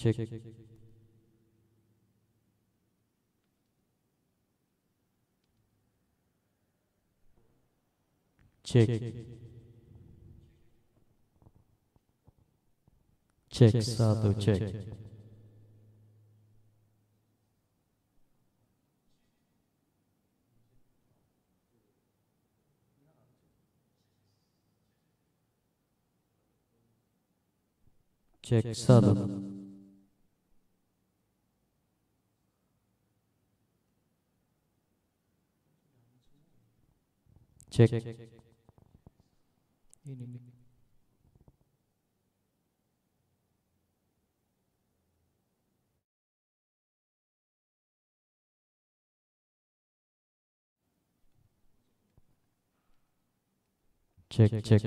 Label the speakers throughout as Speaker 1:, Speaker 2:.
Speaker 1: Cek. Cek. Cek satu cek. Cek satu. Cek. Ini. Cek cek.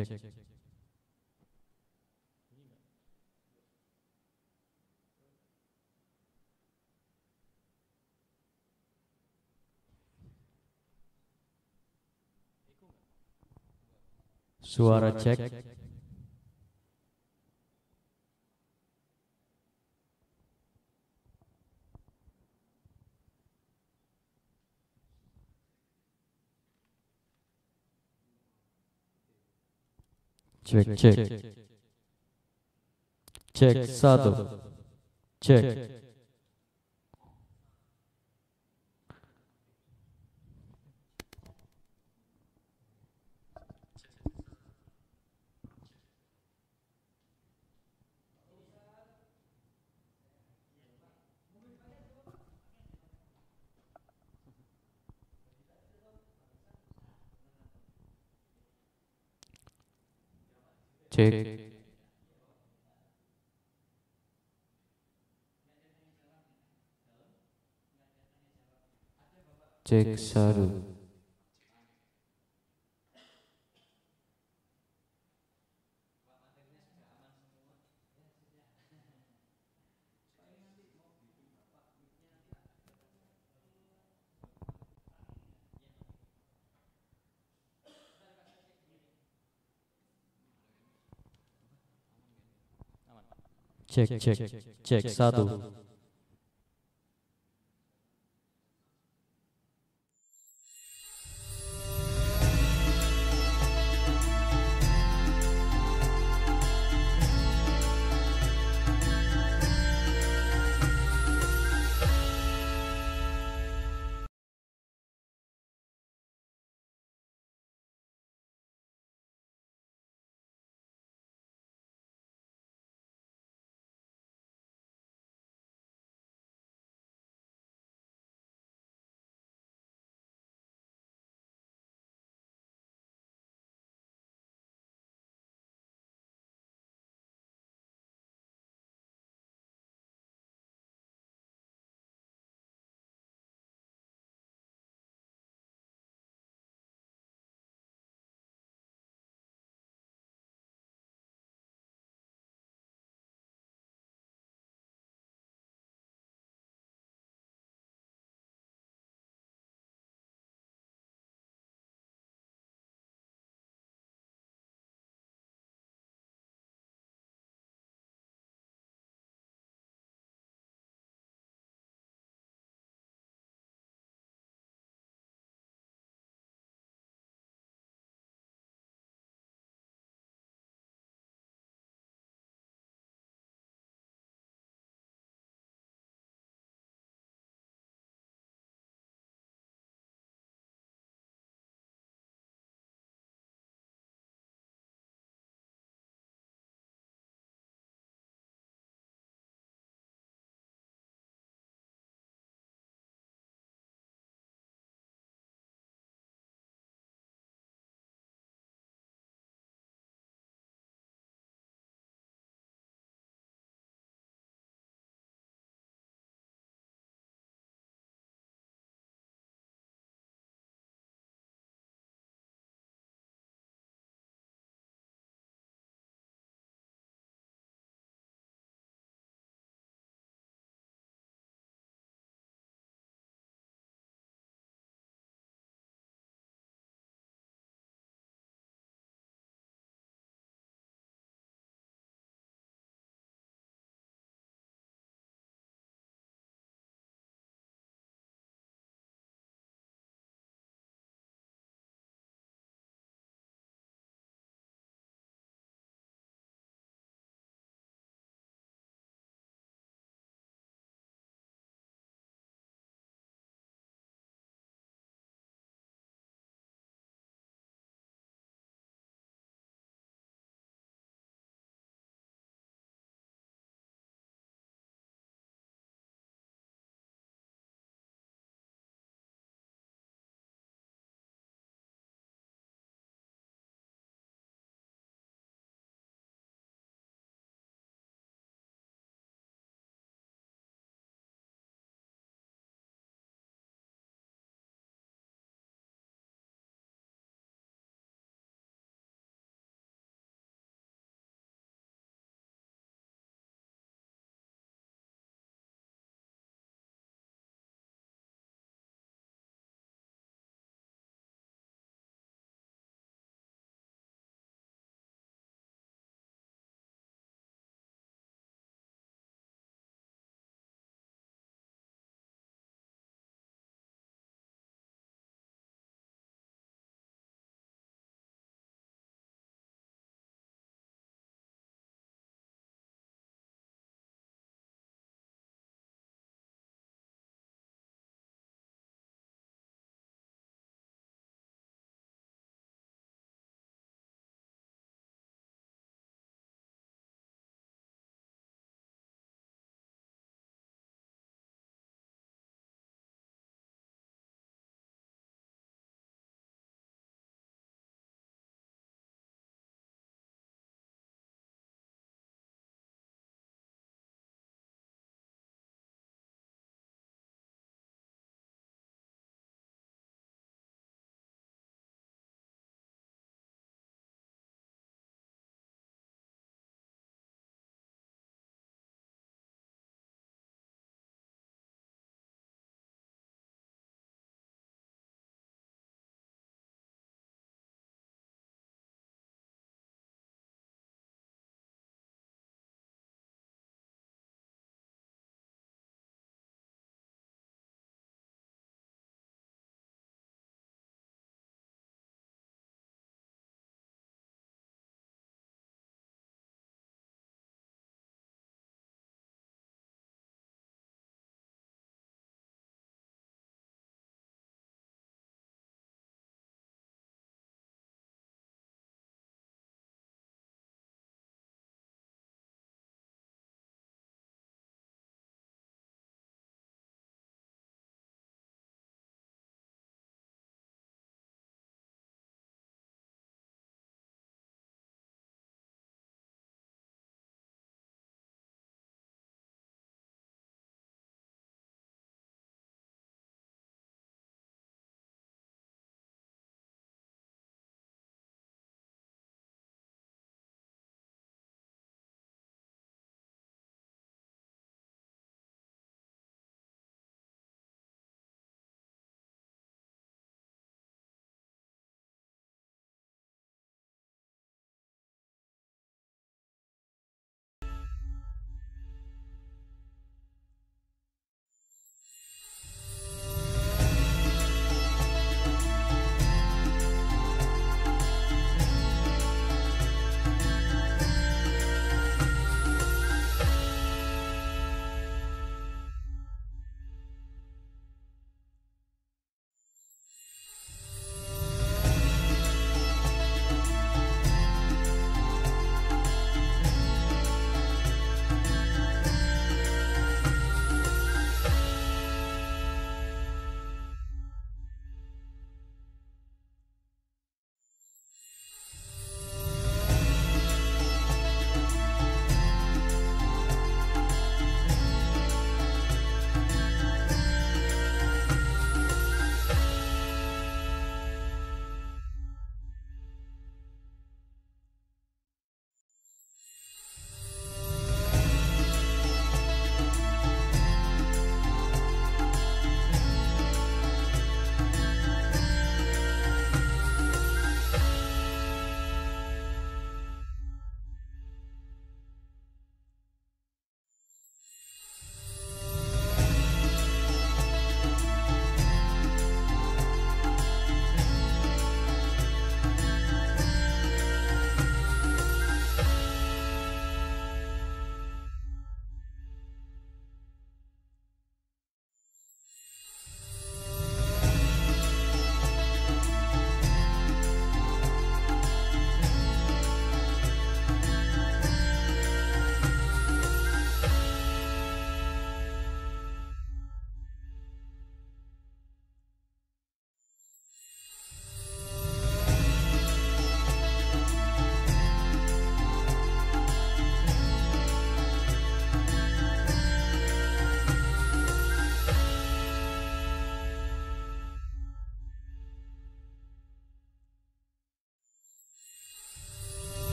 Speaker 1: Suara cek. Cek cek. Cek satu. Cek. Cek. Cek satu. Cek cek. Cek satu.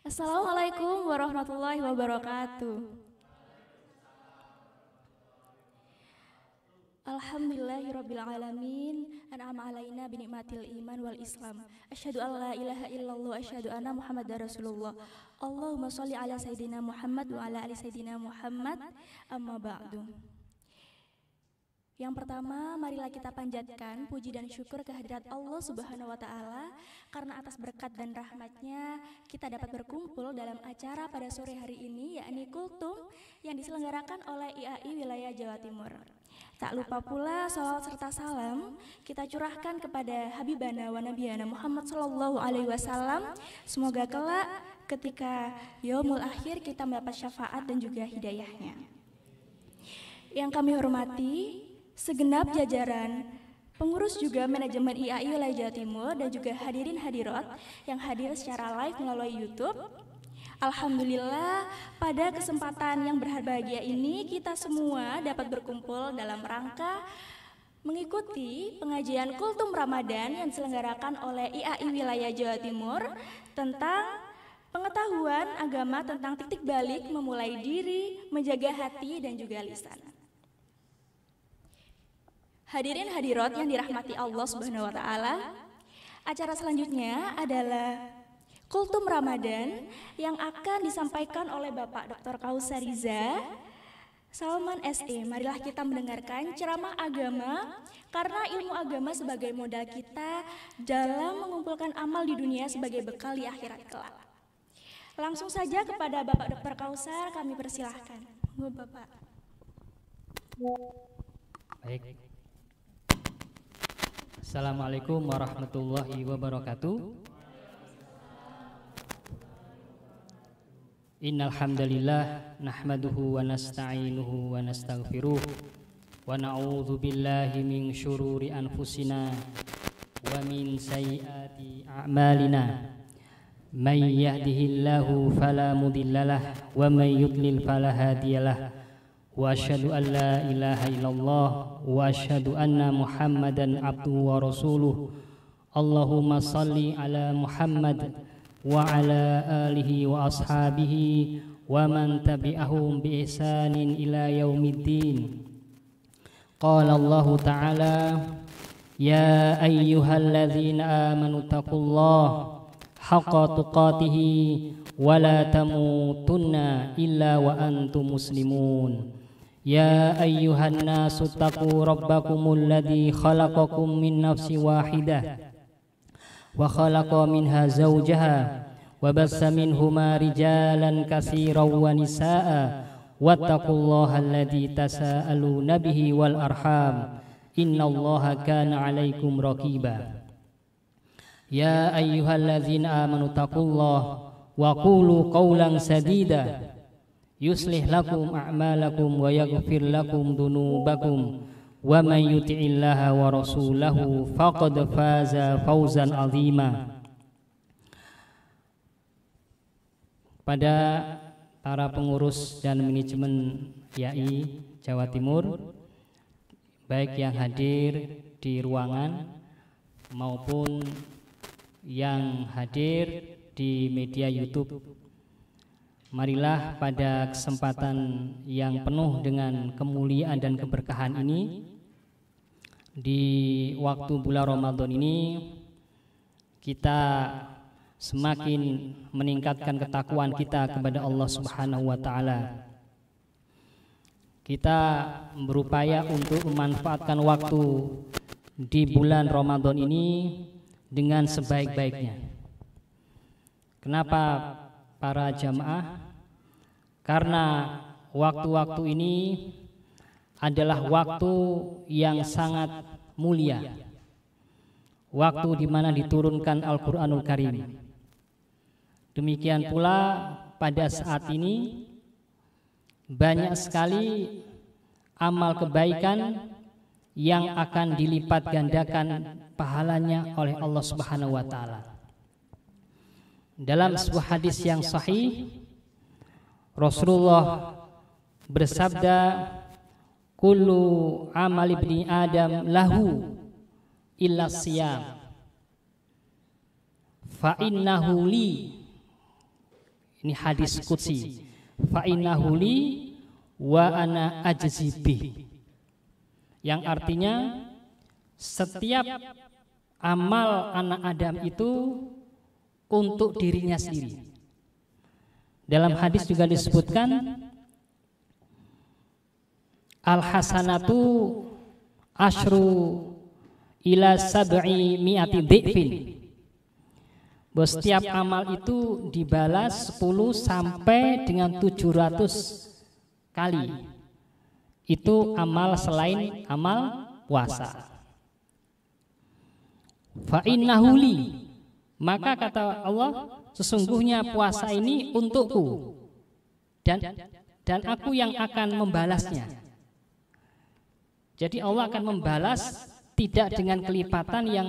Speaker 2: Assalamualaikum warahmatullahi wabarakatuh. Alhamdulillahirabbil alamin, an'ama alaina bi nikmatil iman wal islam. Asyhadu an la ilaha illallah wa asyhadu anna Muhammadar Rasulullah. Allahumma shalli ala sayidina Muhammad wa ala ali sayidina Muhammad. Amma ba'du. Yang pertama, marilah kita panjatkan puji dan syukur kehadirat Allah Subhanahu wa Ta'ala, karena atas berkat dan rahmatnya kita dapat berkumpul dalam acara pada sore hari ini, yakni Kultum yang diselenggarakan oleh IAI Wilayah Jawa Timur. Tak lupa pula sholawat serta salam kita curahkan kepada Habibana wa Nabiyana Muhammad Sallallahu Alaihi Wasallam. Semoga kelak ketika yaumul akhir kita mendapat syafaat dan juga hidayahnya. Yang kami hormati segenap jajaran pengurus juga manajemen IAI Wilayah Jawa Timur dan juga hadirin hadirat yang hadir secara live melalui YouTube. Alhamdulillah, pada kesempatan yang berbahagia ini kita semua dapat berkumpul dalam rangka mengikuti pengajian Kultum Ramadan yang diselenggarakan oleh IAI Wilayah Jawa Timur tentang pengetahuan agama tentang titik balik memulai diri, menjaga hati dan juga lisan. Hadirin hadirat yang dirahmati Allah Subhanahu wa Ta'ala, acara selanjutnya adalah Kultum Ramadan yang akan disampaikan oleh Bapak Dr. Kausar Riza Salman SE. Marilah kita mendengarkan ceramah agama, karena ilmu agama sebagai modal kita dalam mengumpulkan amal di dunia sebagai bekal di akhirat kelak. Langsung saja kepada Bapak Dr. Kausar kami persilahkan. Monggo Bapak.
Speaker 3: Baik. Assalamualaikum warahmatullahi wabarakatuh. Innal hamdalillah nahmaduhu wa nasta'inuhu wa nastaghfiruh wa na'udzu billahi min syururi anfusina wa min sayyiati a'malina. May yahdihillahu fala mudhillalah wa may yudlil fala hadiyalah. Wa asyhadu an la ilaha illallah wa asyhadu anna Muhammadan abduhu wa rasuluh. Allahumma salli ala Muhammad wa ala alihi wa ashabihi wa man tabi'ahum bi ihsanin ila yaumiddin. Qala Allah ta'ala, ya ayyuhalladzina amanu taqullaha haqqa tuqatihi wa la tamutunna illa wa antum muslimun. Ya ayyuhan nasu taqu rabbakumul ladzi khalaqakum min nafsin wahidah wa khalaqa minha zawjaha wa bassa minhuma rijalan katsiran wa nisaa wattaqullaha alladzi tasaaluna bihi wal arham innallaha kana 'alaikum raqiba. Ya ayyuhalladzina amanu taqullaha wa qulu qawlan sadida yuslih lakum a'malakum wa yaghfir lakum dunubakum wa man yuti'illaha wa rasulahu faqad faza fawzan azima. Pada para pengurus dan manajemen IAI Jawa Timur, baik yang hadir di ruangan maupun yang hadir di media YouTube, marilah pada kesempatan yang penuh dengan kemuliaan dan keberkahan ini, di waktu bulan Ramadan ini, kita semakin meningkatkan ketakwaan kita kepada Allah Subhanahu wa Ta'ala. Kita berupaya untuk memanfaatkan waktu di bulan Ramadan ini dengan sebaik-baiknya. Kenapa para jamaah? Karena waktu-waktu ini adalah waktu yang sangat mulia, waktu di mana diturunkan Al-Qur'anul Karim. Demikian pula pada saat ini banyak sekali amal kebaikan yang akan dilipat gandakan pahalanya oleh Allah Subhanahu wa Ta'ala. Dalam sebuah hadis yang sahih, Rasulullah bersabda, kullu amal ibni Adam lahu illa siyam fa innahu li Ini hadis qudsi. Fa innahu li wa ana ajzi bih. Yang artinya setiap amal anak Adam itu untuk dirinya sendiri. Dalam hadis juga disebutkan al-hasanatu asyru ila sab'i mi'ati dhi'fin. Bahwa setiap amal itu dibalas 10 sampai dengan 700 kali. Itu amal selain amal puasa. Fa innahu li, maka kata Allah, sesungguhnya puasa ini untukku dan aku yang akan membalasnya. Jadi Allah akan membalas tidak dengan kelipatan yang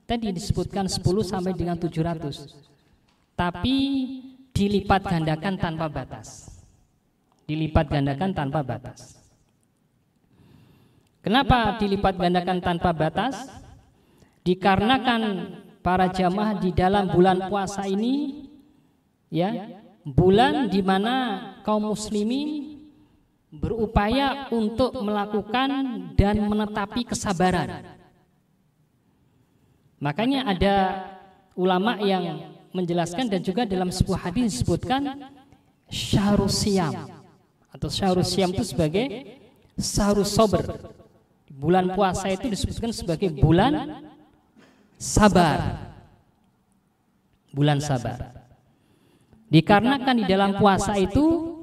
Speaker 3: tadi disebutkan 10 sampai dengan 700, tapi dilipat gandakan tanpa batas. Dilipat gandakan tanpa batas. Kenapa dilipat gandakan tanpa batas? Dikarenakan para jamaah di dalam bulan puasa ini, ya, bulan di mana kaum muslimin berupaya untuk melakukan dan menetapi kesabaran. Makanya ada ulama yang menjelaskan dan juga dalam sebuah hadis disebutkan syahrus siyam, atau syahrus siyam itu sebagai syahrus sabr. Bulan puasa itu disebutkan sebagai bulan sabar. Bulan sabar. Dikarenakan di dalam puasa itu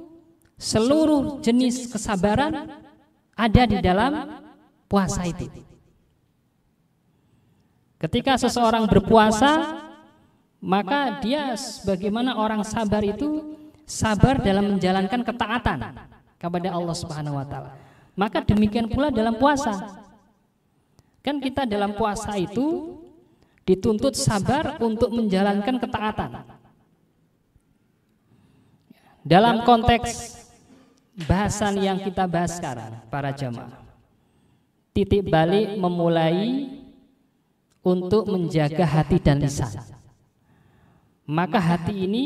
Speaker 3: seluruh jenis kesabaran ada di dalam puasa itu. Ketika seseorang berpuasa, maka dia sebagaimana orang sabar itu sabar dalam menjalankan ketaatan kepada Allah Subhanahu wa taala. Maka demikian pula dalam puasa. Kan kita dalam puasa itu dituntut sabar untuk menjalankan ketaatan. Dalam konteks bahasan yang kita bahas sekarang, para jamaah, titik balik memulai untuk menjaga hati dan lisan. Maka hati ini,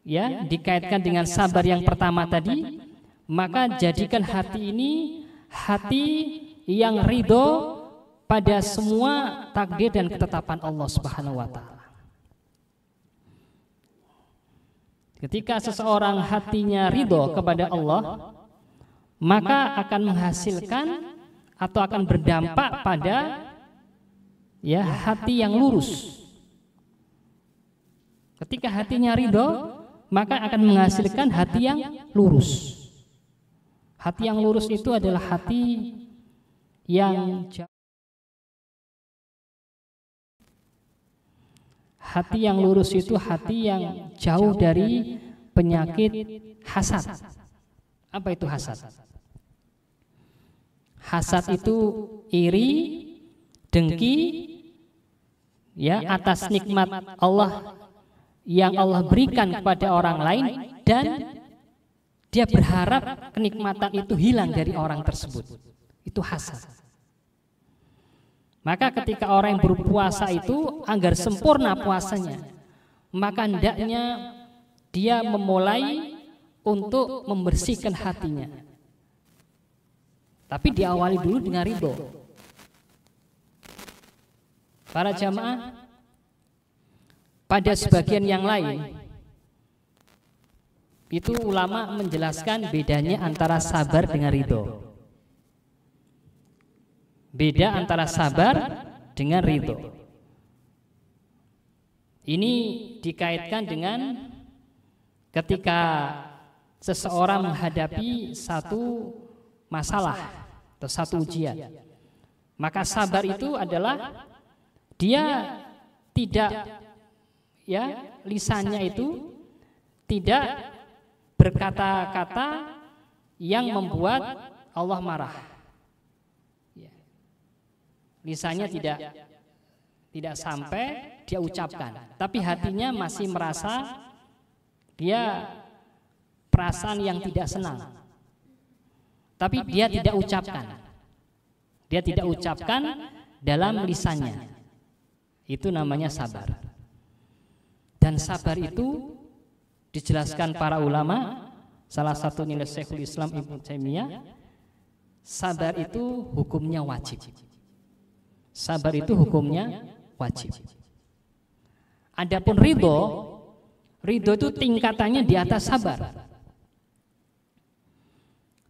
Speaker 3: ya, dikaitkan dengan sabar yang pertama tadi. Maka jadikan hati ini hati yang ridho pada semua takdir dan ketetapan Allah Subhanahu wa taala. Ketika seseorang hatinya ridho kepada Allah, maka akan menghasilkan atau akan berdampak pada, ya, hati yang lurus. Ketika hatinya ridho, maka akan menghasilkan hati yang lurus. Hati yang lurus itu adalah hati yang lurus itu hati yang jauh dari penyakit hasad. Apa itu hasad? Hasad itu iri, dengki, ya, atas nikmat Allah yang Allah berikan kepada orang lain, dan dia berharap kenikmatan itu hilang dari orang tersebut. Itu hasad. Maka ketika orang yang berpuasa itu agar sempurna puasanya, maka hendaknya dia memulai untuk membersihkan hatinya. Tapi diawali dulu dengan ridho. Para jamaah, pada sebagian yang lain itu ulama menjelaskan bedanya antara sabar dengan ridho. Beda antara sabar dengan ridho. Ini dikaitkan dengan ketika seseorang menghadapi satu masalah atau satu ujian. Maka sabar itu adalah dia tidak, ya, lisannya itu tidak berkata-kata yang membuat Allah marah. Lisannya tidak sampai dia ucapkan, tapi hatinya masih merasa dia perasaan yang tidak senang, tapi dia tidak ucapkan. Dia tidak ucapkan dalam lisannya. Itu namanya sabar. Dan sabar itu dijelaskan para ulama, salah satu nilai Syekhul Islam Ibnu Taimiyah, sabar itu hukumnya wajib. Sabar itu hukumnya wajib. Adapun ridho itu tingkatannya di atas sabar.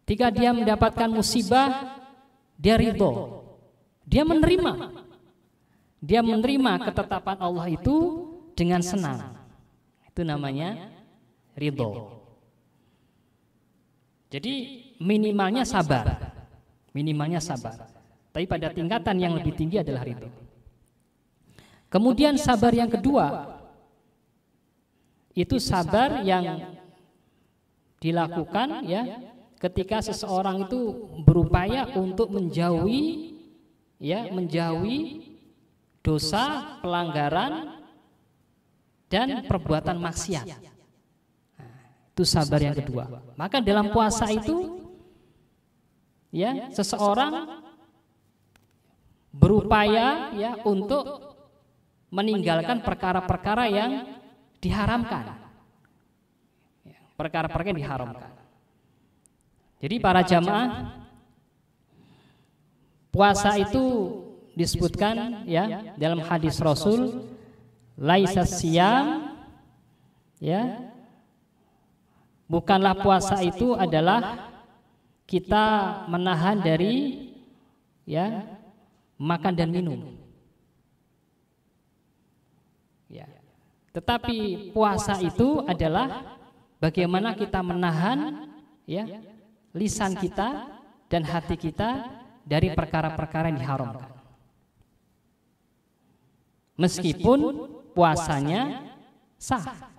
Speaker 3: Ketika dia mendapatkan musibah, dia ridho, dia menerima. Dia menerima ketetapan Allah itu dengan senang. Itu namanya ridho. Jadi minimalnya sabar. Minimalnya sabar. Tapi pada tingkatan yang lebih tinggi adalah ridho. Kemudian sabar yang kedua, itu sabar yang dilakukan ya ketika seseorang itu berupaya untuk menjauhi dosa, pelanggaran dan perbuatan maksiat. Nah, itu sabar yang kedua. Maka dalam puasa itu ya seseorang berupaya ya untuk meninggalkan perkara-perkara yang diharamkan. Perkara-perkara yang diharamkan. Jadi para jamaah, puasa itu disebutkan ya dalam hadis Rasul, laisa siyam ya, bukanlah puasa itu adalah kita menahan dari ya makan dan minum. Ya. Tetapi puasa itu adalah bagaimana kita menahan ya lisan kita dan hati kita dari perkara-perkara yang diharamkan. Meskipun puasanya sah.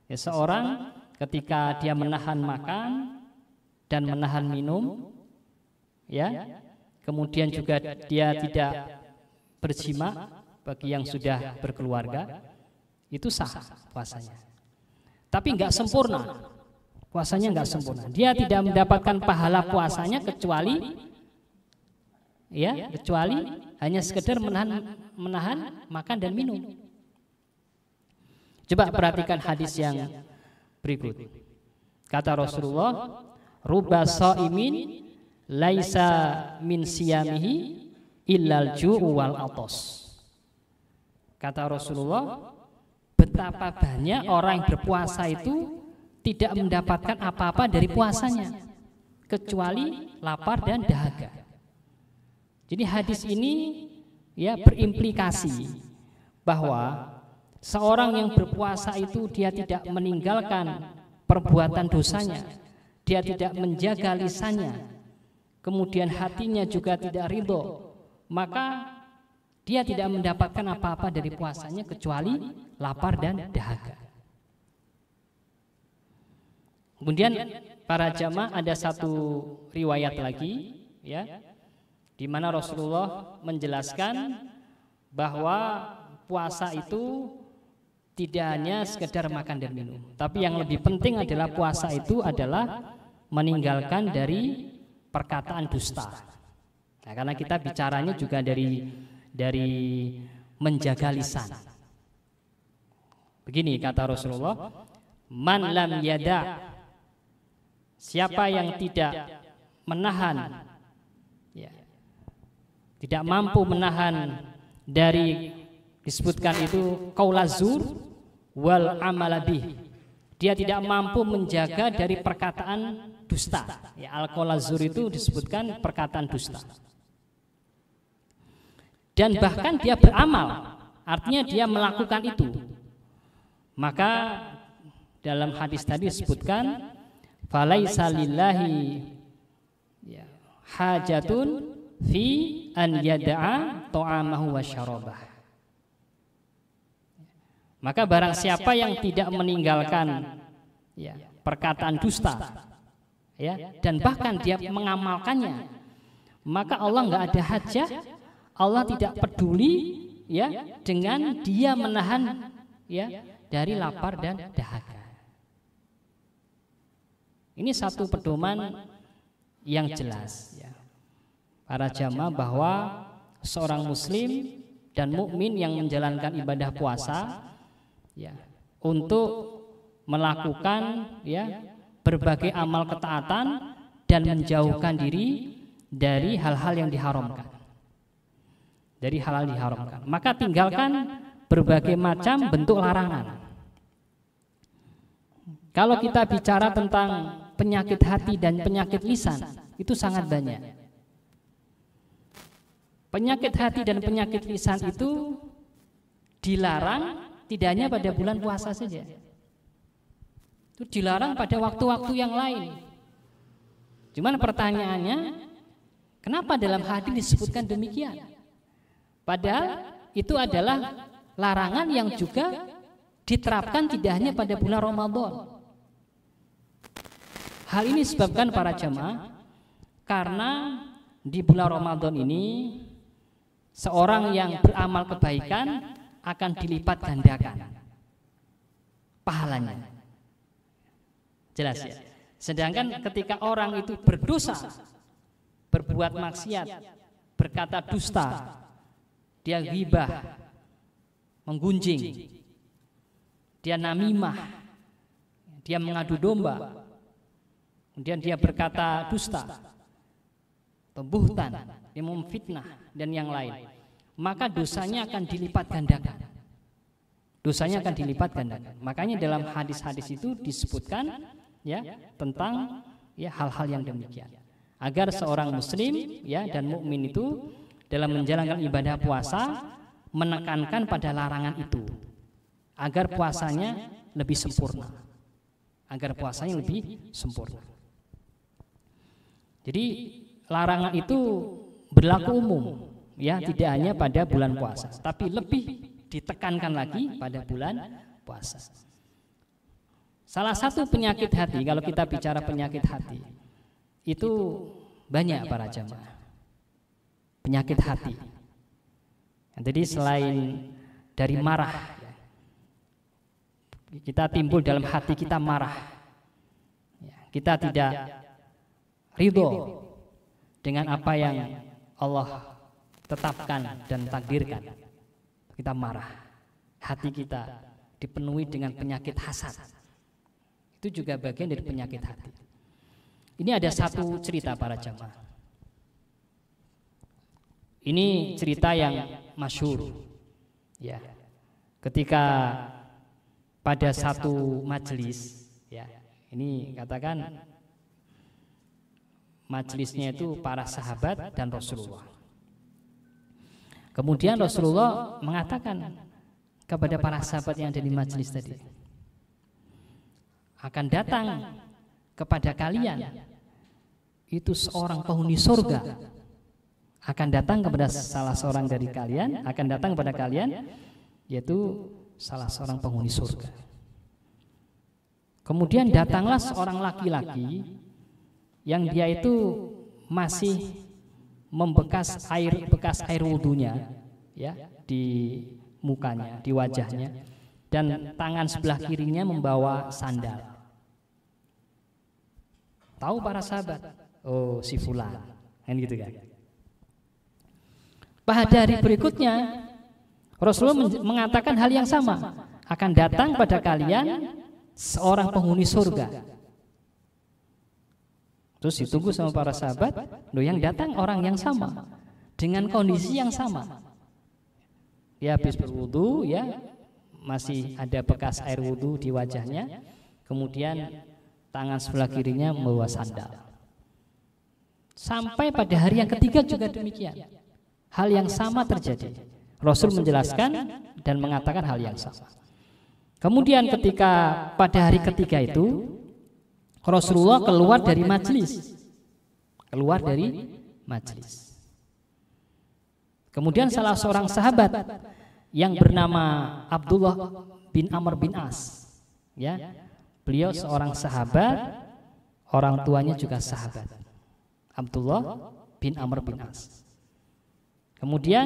Speaker 3: Ya, seorang ketika dia menahan makan dan menahan minum, ya, kemudian juga dia tidak berjima bagi yang sudah berkeluarga, itu sah puasanya. Tapi enggak sempurna. Puasanya enggak sempurna. Dia tidak mendapatkan pahala puasanya kecuali hanya sekedar menahan makan dan minum. Coba perhatikan hadis yang berikut. Kata Rasulullah, "Rubba shaimin laisa min siyamihi illal ju'u wal atas." Kata Rasulullah, betapa banyak orang yang berpuasa itu tidak mendapatkan apa-apa dari puasanya kecuali lapar dan dahaga. Jadi hadis ini ya berimplikasi bahwa seorang yang berpuasa itu dia tidak meninggalkan perbuatan dosanya, dia tidak menjaga lisannya, kemudian hatinya juga tidak ridho, maka dia tidak mendapatkan apa-apa dari puasanya kecuali lapar dan dahaga. Kemudian para jamaah ada satu riwayat lagi ya, di mana Rasulullah menjelaskan bahwa puasa itu tidak hanya sekedar makan dan minum, tapi yang lebih penting adalah puasa itu adalah meninggalkan dari perkataan dusta. Nah, karena kita bicaranya juga dari menjaga lisan. Begini kata Rasulullah, man lam yada, siapa yang tidak menahan ya, tidak mampu menahan dari disebutkan itu qaulazur wal amalabih, dia tidak mampu menjaga dari perkataan dusta ya, al-qaulazur itu disebutkan perkataan dusta, dan bahkan dia beramal, artinya dia melakukan itu, maka dalam hadis tadi disebutkan falaisa lillahi ya, hajatun fi an yada'a ta'amahu wa syarabah. Maka barang siapa yang tidak meninggalkan ya, perkataan dusta ya, dan bahkan dia mengamalkannya, maka Allah enggak ada hajat, Allah tidak peduli ya dengan dia menahan ya dari lapar dan dahaga. Ini satu pedoman yang jelas ya, para jamaah, bahwa seorang muslim dan mukmin yang menjalankan ibadah puasa ya, untuk melakukan ya berbagai amal ketaatan dan menjauhkan diri dari hal-hal yang diharamkan. Dari hal-hal diharamkan. Maka tinggalkan berbagai macam bentuk larangan. Kalau kita bicara tentang penyakit hati dan penyakit lisan, itu sangat banyak. Penyakit hati dan penyakit lisan itu dilarang tidak hanya pada bulan puasa saja. Itu dilarang pada waktu-waktu yang lain. Cuman pertanyaannya, kenapa dalam hadis disebutkan demikian? Padahal itu adalah larangan yang juga diterapkan tidak hanya pada bulan Ramadan. Hal ini disebabkan para jamaah karena di bulan Ramadan ini seorang yang beramal kebaikan akan dilipat gandakan pahalanya. Jelas ya. Sedangkan ketika orang itu berdosa, berbuat maksiat, berkata dusta, dia ghibah, menggunjing, dia namimah, dia mengadu domba, kemudian dia berkata dusta, buhtan, dia memfitnah dan yang lain, maka dosanya akan dilipat gandakan. Dosanya akan dilipat gandakan. Makanya dalam hadis-hadis itu disebutkan ya tentang ya hal-hal yang demikian. Agar seorang muslim ya dan mukmin itu dalam menjalankan ibadah puasa menekankan pada larangan itu agar puasanya lebih sempurna. Agar puasanya lebih sempurna. Jadi larangan itu berlaku umum ya, tidak hanya pada bulan puasa, tapi lebih ditekankan lagi pada bulan puasa. Salah satu penyakit hati, kalau kita bicara penyakit hati, itu banyak para jamaah. Penyakit hati. Jadi selain dari marah, kita timbul dalam hati kita marah, kita tidak ridho dengan apa yang Allah tetapkan dan takdirkan. Kita marah, hati kita dipenuhi dengan penyakit hasad. Itu juga bagian dari penyakit hati. Ini ada satu cerita para jamaah. Ini cerita yang masyhur. Ya. Ketika pada satu majelis, ya, ini katakan majelisnya itu para sahabat dan Rasulullah. Kemudian Rasulullah mengatakan kepada para sahabat yang ada di majelis tadi, akan datang kepada kalian itu seorang penghuni surga, akan datang kepada salah seorang dari kalian, akan datang kepada kalian yaitu salah seorang penghuni surga. Kemudian datanglah seorang laki-laki yang dia itu masih membekas bekas air wudhunya ya di mukanya, di wajahnya, dan tangan sebelah kirinya membawa sandal. Tahu para sahabat, oh si fulan, kan gitu kan. Pada hari berikutnya Rasulullah mengatakan hal yang sama, akan datang pada kalian seorang penghuni surga. Terus ditunggu sama para sahabat, loh yang datang orang yang sama dengan kondisi yang sama. Dia habis berwudu ya, masih ada bekas air wudu di wajahnya, kemudian tangan sebelah kirinya membawa sandal. Sampai pada hari yang ketiga juga demikian. Hal yang sama terjadi. Rasul menjelaskan dan mengatakan hal yang sama. Kemudian ketika pada hari ketiga itu Rasulullah keluar dari majelis. Kemudian salah seorang sahabat yang bernama Abdullah bin Amr bin As, ya, beliau seorang sahabat, orang tuanya juga sahabat, Abdullah bin Amr bin As. Kemudian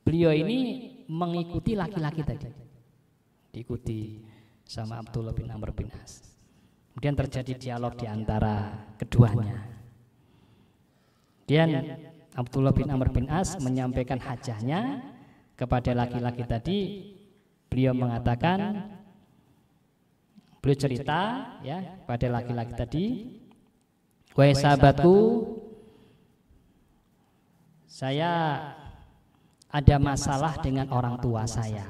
Speaker 3: beliau ini mengikuti laki-laki tadi, diikuti sama Abdullah bin Amr bin As. Kemudian terjadi dialog di antara keduanya. Kemudian Abdullah bin Amr bin As menyampaikan hajahnya kepada laki-laki tadi. Beliau mengatakan, Beliau cerita ya pada laki-laki tadi, wahai sahabatku, saya ada masalah dengan orang tua saya.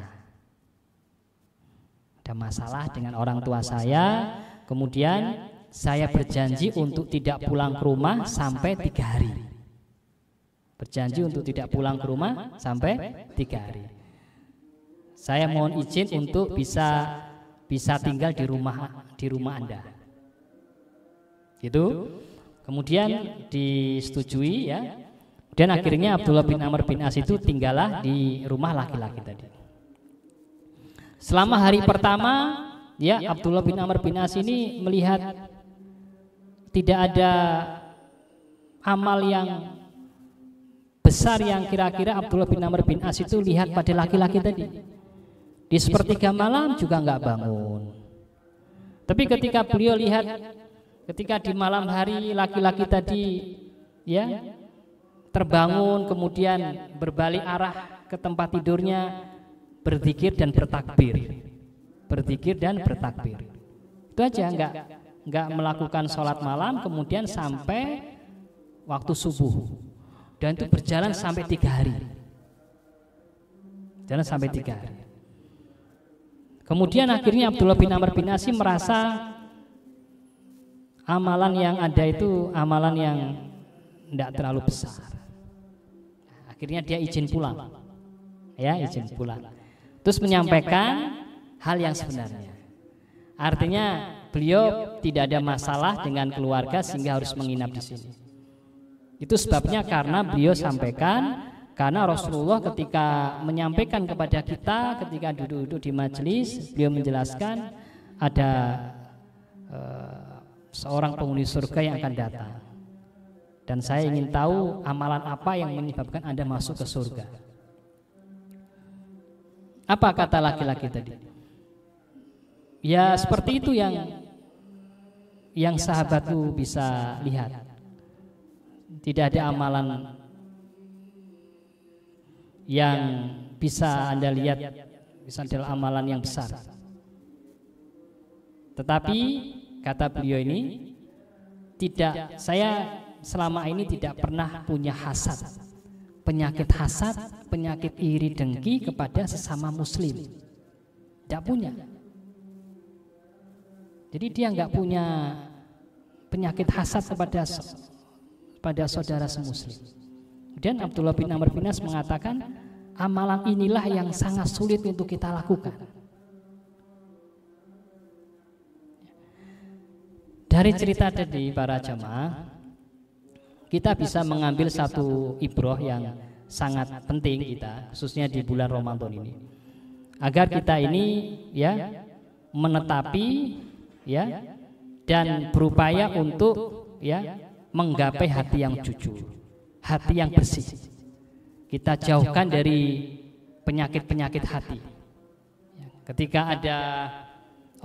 Speaker 3: Ada masalah dengan orang tua saya, kemudian saya berjanji untuk tidak pulang ke rumah sampai 3 hari. Berjanji untuk tidak pulang ke rumah sampai 3 hari. Saya mohon izin untuk bisa tinggal di rumah Anda. Gitu. Kemudian disetujui ya. Dan akhirnya Abdullah bin Amr bin As itu tinggallah di rumah laki-laki tadi. Selama hari pertama, ya Abdullah bin Amr bin As ini melihat tidak ada amal yang besar yang kira-kira Abdullah bin Amr bin As itu lihat pada laki-laki tadi. Di sepertiga malam juga nggak bangun. Tapi ketika beliau lihat, ketika di malam hari laki-laki tadi ya terbangun, kemudian berbalik arah ke tempat tidurnya, berzikir dan bertakbir, berzikir dan bertakbir. Itu aja, nggak melakukan sholat malam, kemudian sampai waktu subuh, dan itu berjalan sampai 3 hari, jalan sampai 3 hari. Kemudian akhirnya Abdullah bin Amr bin As merasa amalan yang ada itu amalan yang tidak terlalu besar. Akhirnya dia izin pulang, ya izin pulang. Terus menyampaikan hal yang sebenarnya. Artinya beliau tidak ada masalah dengan keluarga sehingga harus menginap di sini. Itu sebabnya karena beliau sampaikan, karena Rasulullah ketika menyampaikan kepada kita ketika duduk-duduk di majelis, beliau menjelaskan ada seorang penghuni surga yang akan datang. Dan saya ingin tahu amalan apa yang menyebabkan Anda masuk ke surga. Apa kata laki-laki tadi? Ya seperti itu yang sahabatku bisa lihat. Tidak ada amalan yang bisa Anda lihat, bisa adalah amalan yang besar. Tetapi kata beliau ini, tidak, saya selama ini tidak pernah punya hasad, penyakit hasad, penyakit iri dengki kepada sesama muslim. Tidak punya. Jadi dia nggak punya penyakit hasad kepada saudara semuslim. Dan Abdullah bin Amr bin As mengatakan, amalan inilah yang sangat sulit untuk kita lakukan. Dari cerita tadi para jamaah, kita bisa mengambil satu ibroh yang sangat penting kita, khususnya di bulan Ramadan ini, agar kita ini ya menetapi ya dan berupaya untuk ya menggapai hati yang jujur, hati yang bersih. Kita jauhkan dari penyakit-penyakit hati. Ketika ada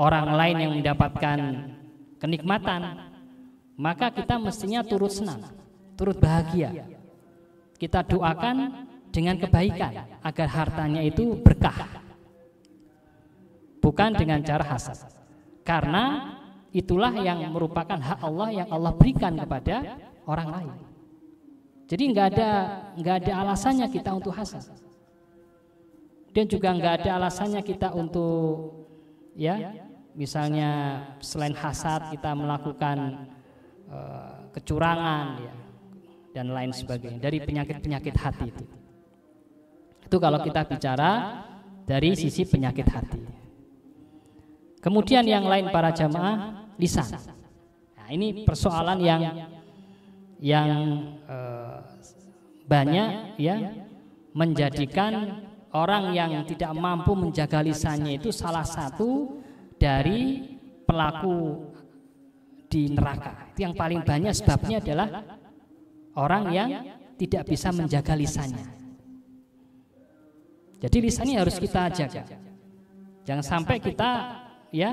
Speaker 3: orang lain yang mendapatkan kenikmatan, maka kita mestinya turut senang, turut bahagia. Kita doakan dengan kebaikan agar hartanya itu berkah, bukan dengan cara hasad. Karena itulah yang merupakan hak Allah yang Allah berikan kepada orang lain. Jadi nggak ada alasannya kita untuk hasad. Dan juga nggak ada alasannya kita untuk ya misalnya selain hasad kita melakukan kecurangan ya, dan lain sebagainya dari penyakit-penyakit hati itu. Itu kalau kita bicara dari sisi penyakit hati. Kemudian yang lain para jamaah, lisan. Nah, ini persoalan yang banyak ya menjadikan orang yang tidak mampu menjaga lisannya itu salah satu dari pelaku di neraka. Yang paling banyak sebabnya adalah orang yang tidak bisa menjaga lisannya. Jadi lisannya harus kita jaga. Jangan sampai kita ya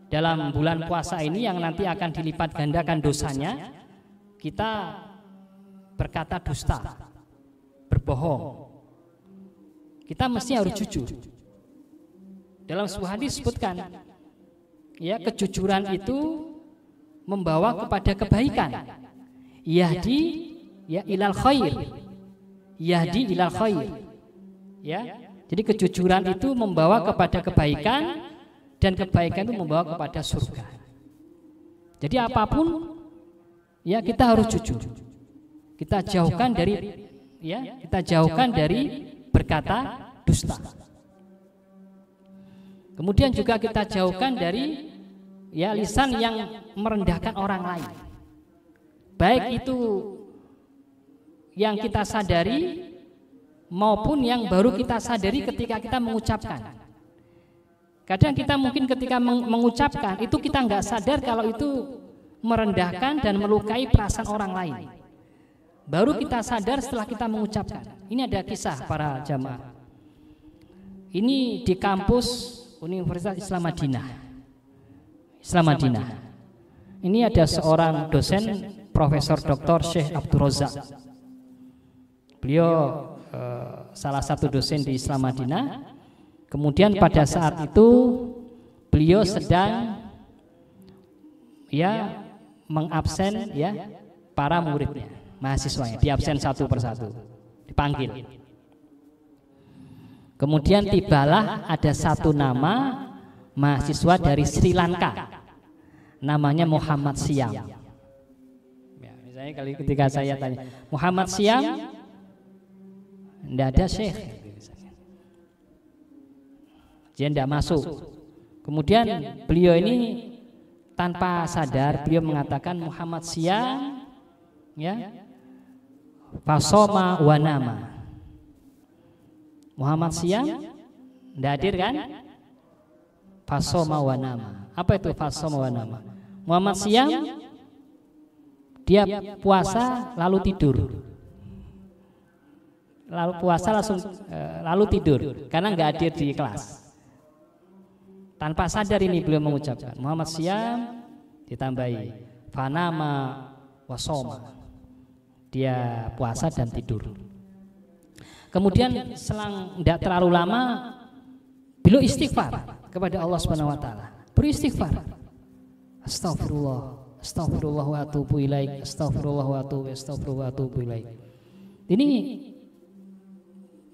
Speaker 3: dalam bulan puasa ini yang nanti akan dilipat gandakan dosanya, kita berkata dusta, berbohong. Kita mesti harus jujur. Dalam sebuah hadis disebutkan, ya kejujuran itu membawa kepada kebaikan. Yahdi ya ilal khair. Yahdi ilal khair. Ya. Jadi kejujuran itu membawa kepada kebaikan dan kebaikan itu membawa kepada surga. Jadi apapun ya kita harus jujur. Kita jauhkan dari berkata dusta. Kemudian juga kita jauhkan dari ya lisan yang merendahkan orang lain. Baik itu yang kita sadari maupun yang baru kita sadari ketika kita mengucapkan. Kadang kita mungkin ketika mengucapkan itu kita nggak sadar kalau itu merendahkan dan melukai perasaan orang lain. Baru kita sadar setelah kita mengucapkan. Ini ada kisah para jamaah. Ini di kampus Universitas Islam Madinah. Ini ada seorang dosen Profesor Dr. Syekh Abdul Razak. Beliau salah satu dosen di Islam Madinah. Kemudian pada saat itu beliau sedang ya mengabsen ya para muridnya, mahasiswanya, diabsen satu persatu, dipanggil. Kemudian tibalah ada satu nama mahasiswa dari Sri Lanka, namanya Muhammad Siam. Ya, misalnya ketika saya tanya Muhammad Siam, tidak ada Syekh, dia tidak masuk. Kemudian beliau ini tanpa sadar beliau mengatakan Muhammad Siam, ya, fasoma wa nama. Muhammad Siam tidak hadir kan? Fasoma wa nama. Apa itu fasoma wa nama? Muhammad Siam dia puasa lalu tidur. Lalu puasa lalu tidur karena nggak hadir di kelas. Tanpa sadar ini beliau mengucapkan Muhammad Siam ditambahi fanama wasoma. Dia puasa dan tidur. Kemudian selang tidak terlalu lama beliau istighfar kepada Allah Subhanahu wa taala. Beristighfar. Astagfirullah, astagfirullah wa atubu ilaik, astagfirullah wa atubu ilaik. Ini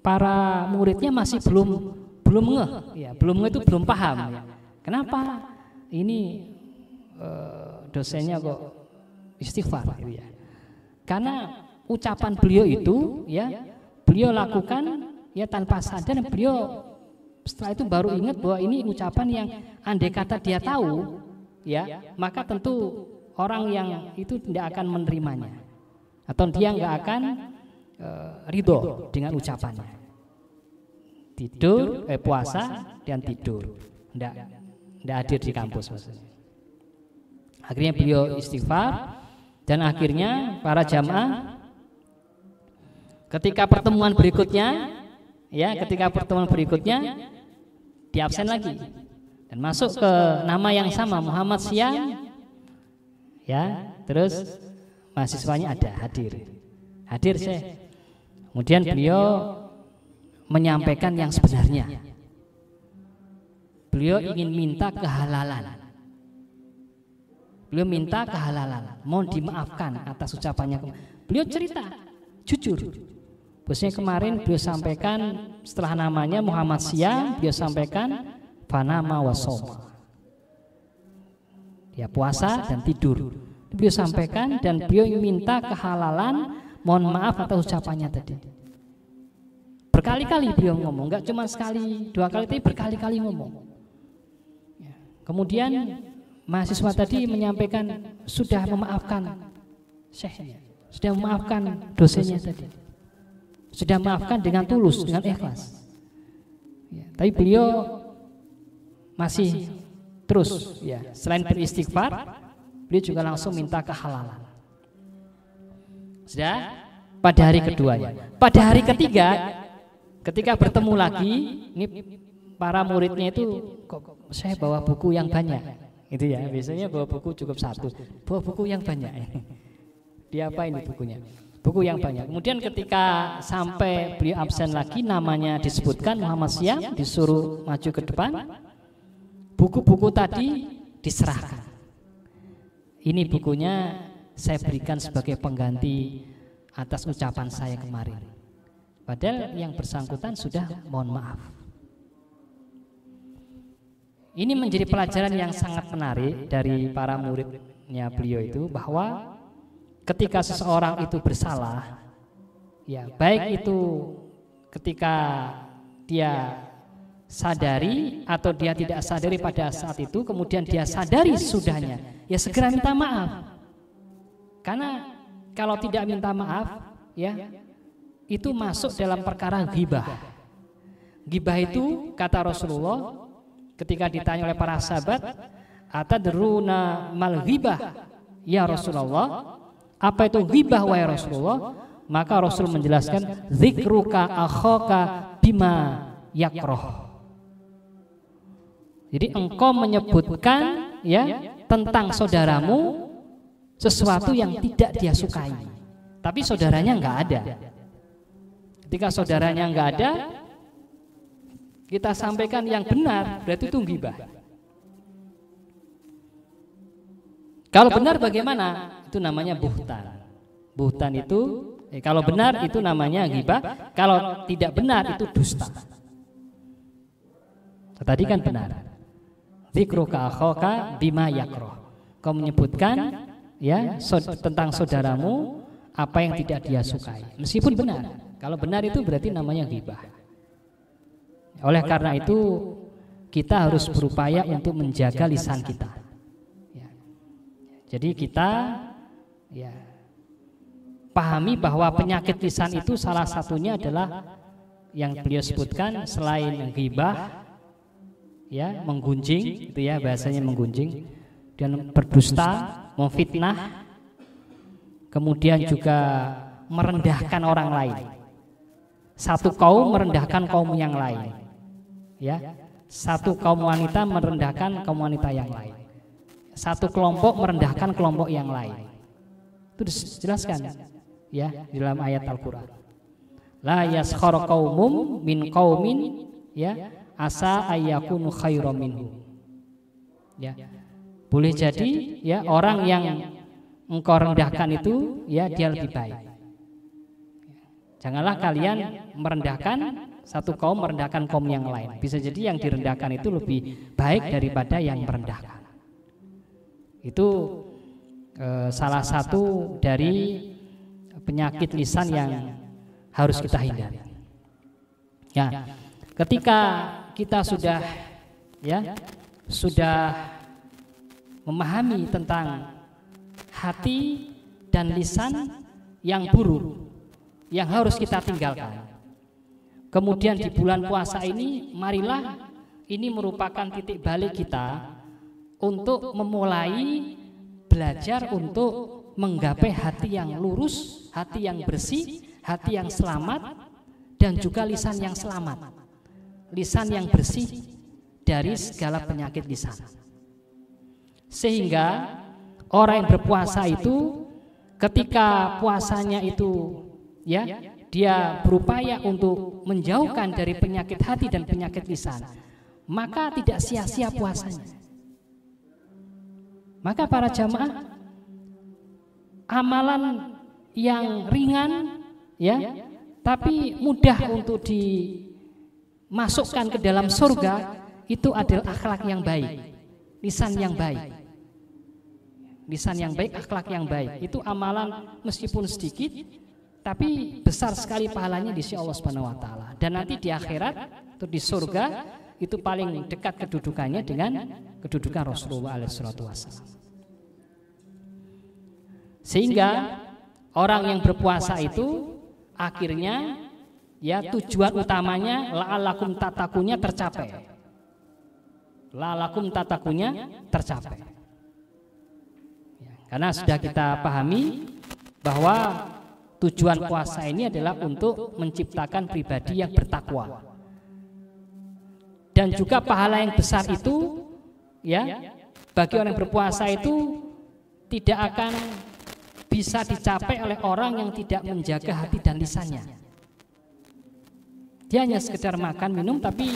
Speaker 3: para muridnya masih belum ngeh, ya, belum ngeh itu belum paham. Ya. Kenapa ini dosennya kok istighfar? Gitu ya. Karena ucapan beliau itu, ya, beliau lakukan ya tanpa sadar. Beliau setelah itu baru ingat bahwa ini ucapan yang andai kata dia tahu, ya, maka tentu orang yang itu tidak akan menerimanya, atau dia nggak akan ridho dengan ucapannya. Tidur, puasa dan tidur, tidak hadir di kampus maksudnya. Akhirnya beliau istighfar dan akhirnya para jamaah ketika pertemuan berikutnya, ya, diabsen lagi dan masuk ke nama yang sama Muhammad Siam, ya, terus mahasiswanya ada hadir Syekh. Kemudian beliau menyampaikan yang sebenarnya. Beliau ingin minta kehalalan. Mohon dimaafkan atas ucapannya. Beliau cerita jujur. Bosnya kemarin beliau sampaikan setelah namanya Muhammad Siam, beliau sampaikan fanama wasoma. Dia puasa dan tidur. Beliau sampaikan dan beliau minta kehalalan, mohon maaf atas ucapannya tadi. Berkali-kali beliau ngomong, enggak cuma sekali, dua kali, tapi berkali-kali ngomong. Kemudian mahasiswa tadi menyampaikan sudah memaafkan syekhnya, sudah memaafkan dosennya tadi, sudah memaafkan dengan tulus, dengan ikhlas. Ya, tapi beliau masih terus, ya, selain beristighfar, beliau juga langsung minta kehalalan. Sudah pada hari keduanya. Pada hari ketiga, ketika bertemu lagi, ini para muridnya itu kok saya bawa buku yang banyak, itu ya. Biasanya bawa buku cukup satu, bawa buku yang banyak. Dia apa ini bukunya? Buku yang banyak. Kemudian ketika sampai beliau absen lagi, namanya disebutkan Muhammad Siam, disuruh maju ke depan. Buku-buku tadi diserahkan. Ini bukunya saya berikan sebagai pengganti atas ucapan saya kemarin. Padahal yang bersangkutan sudah mohon maaf. Ini menjadi pelajaran yang sangat menarik dari para muridnya beliau itu, bahwa ketika seseorang itu bersalah, ya baik itu ketika dia sadari atau dia tidak sadari pada saat itu, kemudian dia sadari sudahnya, ya segera minta maaf. Karena kalau tidak minta maaf, ya itu masuk dalam perkara ghibah. Ghibah itu kata Rasulullah ketika ditanya oleh para sahabat, atadruna mal ghibah ya Rasulullah, apa itu ghibah wahai Rasulullah? Maka Rasul menjelaskan, zikruka akhaka bima yakroh. Jadi engkau menyebutkan ya tentang saudaramu sesuatu yang tidak dia sukai, tapi saudaranya enggak ada. Ketika saudaranya enggak ada, kita sampaikan yang benar, berarti itu ghibah. Kalau benar bagaimana? Itu namanya buhtan. Buhtan itu kalau benar itu namanya ghibah, kalau tidak benar itu dusta. Tadi kan benar. Dzikruka akhaka bima yakroh. Kau menyebutkan ya tentang saudaramu apa yang tidak dia sukai, meskipun benar. Kalau benar itu berarti namanya ghibah. Oleh karena itu kita harus berupaya untuk menjaga lisan kita. Ya. Jadi kita ya pahami bahwa penyakit lisan itu salah satunya adalah yang beliau sebutkan, selain ghibah, ya menggunjing, itu ya bahasanya menggunjing, dan berdusta, memfitnah, kemudian juga merendahkan orang lain. Satu kaum merendahkan kaum yang lain, ya. Satu kaum wanita merendahkan kaum wanita yang lain. Satu kelompok merendahkan kelompok yang lain. Itu dijelaskan, ya, di dalam ayat Al-Qur'an. La yaskhar qaumum min qaumin, ya, asa ayyakunu khairam minhum. Ya. Boleh jadi ya orang yang engkau rendahkan itu ya dia lebih baik. Janganlah kalian merendahkan satu kaum merendahkan kaum yang lain. Bisa jadi yang direndahkan itu lebih baik daripada yang merendahkan. Itu salah satu dari penyakit lisan yang harus kita hindari. Ya, ketika kita sudah memahami tentang hati dan lisan yang buruk yang harus kita tinggalkan. Kemudian di bulan puasa ini, marilah ini merupakan titik balik kita untuk memulai belajar untuk menggapai hati yang lurus, hati yang bersih, hati yang selamat, dan juga lisan yang selamat, lisan yang bersih dari segala penyakit lisan. Sehingga orang yang berpuasa itu ketika puasanya itu ya dia berupaya untuk menjauhkan dari penyakit hati dan penyakit lisan, maka tidak sia-sia puasanya. Maka para jamaah, amalan yang ringan ya tapi mudah untuk dimasukkan ke dalam surga itu adalah akhlak yang baik, lisan yang baik. Lisan yang baik, akhlak yang baik. Itu amalan meskipun sedikit tapi besar sekali pahalanya di sisi Allah Subhanahu wa taala. Dan nanti di akhirat atau di surga itu paling dekat kedudukannya dengan kedudukan Rasulullah alaihi wasallam. Sehingga orang yang berpuasa itu akhirnya ya tujuan utamanya la'alakum tatakunya tercapai. La'alakum tatakunya tercapai. Ya, karena sudah kita pahami bahwa tujuan puasa ini adalah untuk menciptakan pribadi yang bertakwa. Dan juga pahala yang besar itu ya bagi orang yang berpuasa itu tidak akan bisa dicapai oleh orang yang tidak menjaga hati dan lisannya. Dia hanya sekedar makan minum tapi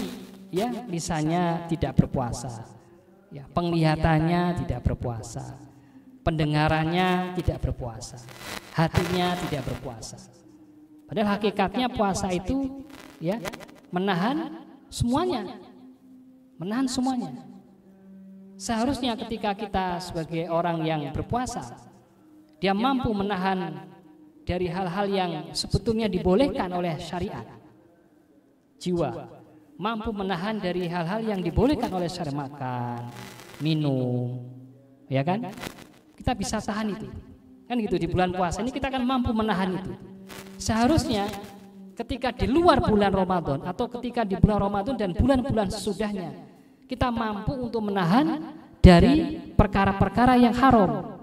Speaker 3: ya lisannya tidak berpuasa. Ya, penglihatannya tidak berpuasa, pendengarannya tidak berpuasa, hatinya tidak berpuasa. Padahal hakikatnya puasa itu ya menahan semuanya. Menahan semuanya. Seharusnya ketika kita sebagai orang yang berpuasa, dia mampu menahan dari hal-hal yang sebetulnya dibolehkan oleh syariat. Jiwa mampu menahan dari hal-hal yang dibolehkan oleh syariat, makan, minum, ya kan? Kita bisa tahan itu. Kan gitu, di bulan puasa ini kita akan mampu menahan itu. Seharusnya ketika di luar bulan Ramadan atau ketika di bulan Ramadan dan bulan-bulan sesudahnya, kita mampu untuk menahan dari perkara-perkara yang haram.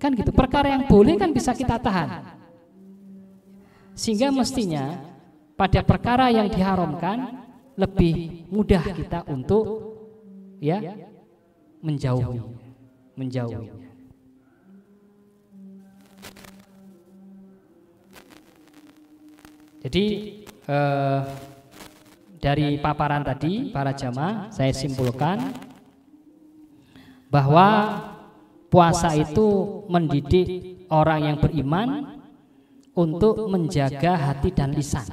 Speaker 3: Kan gitu, perkara yang boleh kan bisa kita tahan. Sehingga mestinya pada perkara yang diharamkan lebih mudah kita untuk ya menjauhi. Jadi dari paparan tadi para jamaah saya simpulkan bahwa puasa itu mendidik orang yang beriman untuk menjaga hati dan lisan,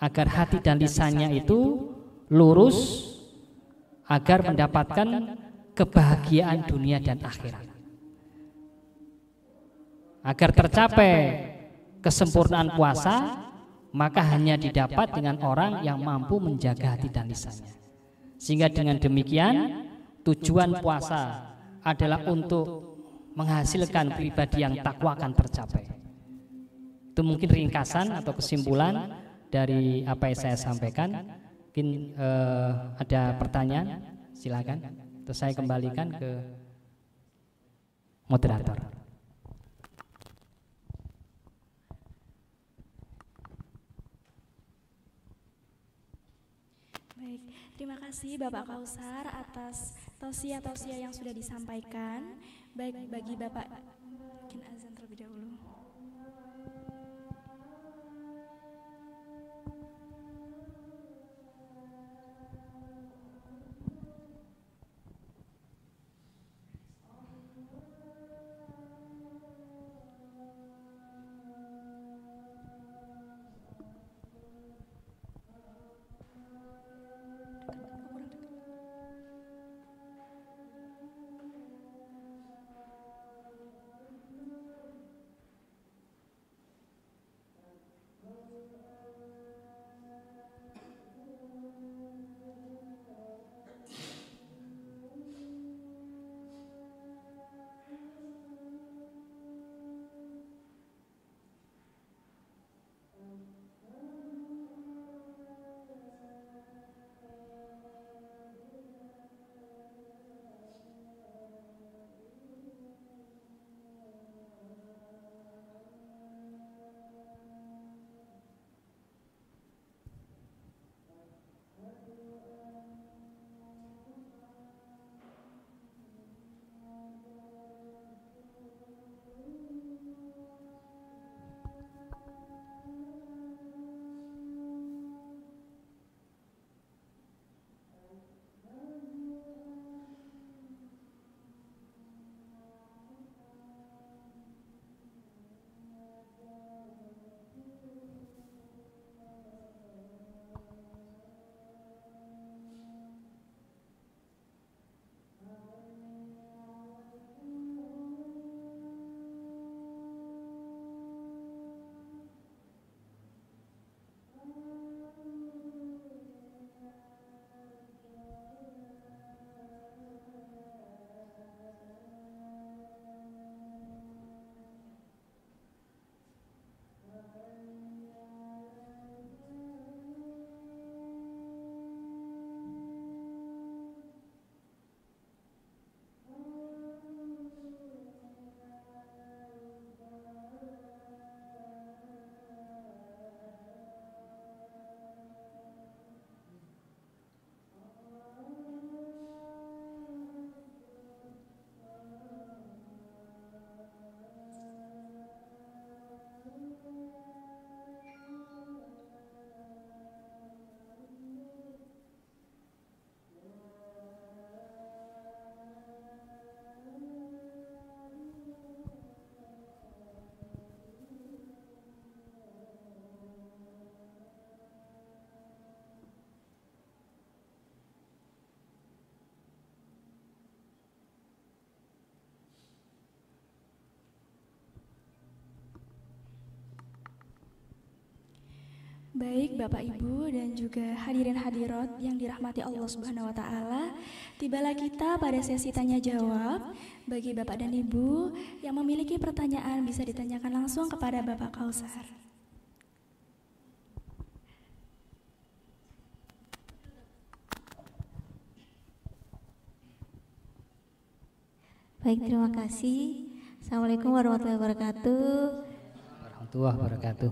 Speaker 3: agar hati dan lisannya itu lurus, agar mendapatkan kebahagiaan dunia dan akhirat. Agar tercapai kesempurnaan puasa, maka hanya didapat dengan orang yang mampu menjaga hati dan lisannya. Sehingga dengan demikian tujuan puasa adalah untuk menghasilkan pribadi yang takwa akan tercapai. Itu mungkin ringkasan atau kesimpulan dari apa yang saya sampaikan. Mungkin ada pertanyaan, silakan. Terus saya kembalikan ke moderator.
Speaker 2: Baik, terima kasih Bapak Kausar atas tausiah-tausiah yang sudah disampaikan. Baik, bagi Bapak, mungkin azan terlebih dahulu. Baik Bapak Ibu dan juga hadirin hadirat yang dirahmati Allah Subhanahu wa taala, tibalah kita pada sesi tanya jawab. Bagi Bapak dan Ibu yang memiliki pertanyaan bisa ditanyakan langsung kepada Bapak Kausar.
Speaker 4: Baik, terima kasih. Assalamualaikum warahmatullahi wabarakatuh.
Speaker 3: Warahmatullahi wabarakatuh.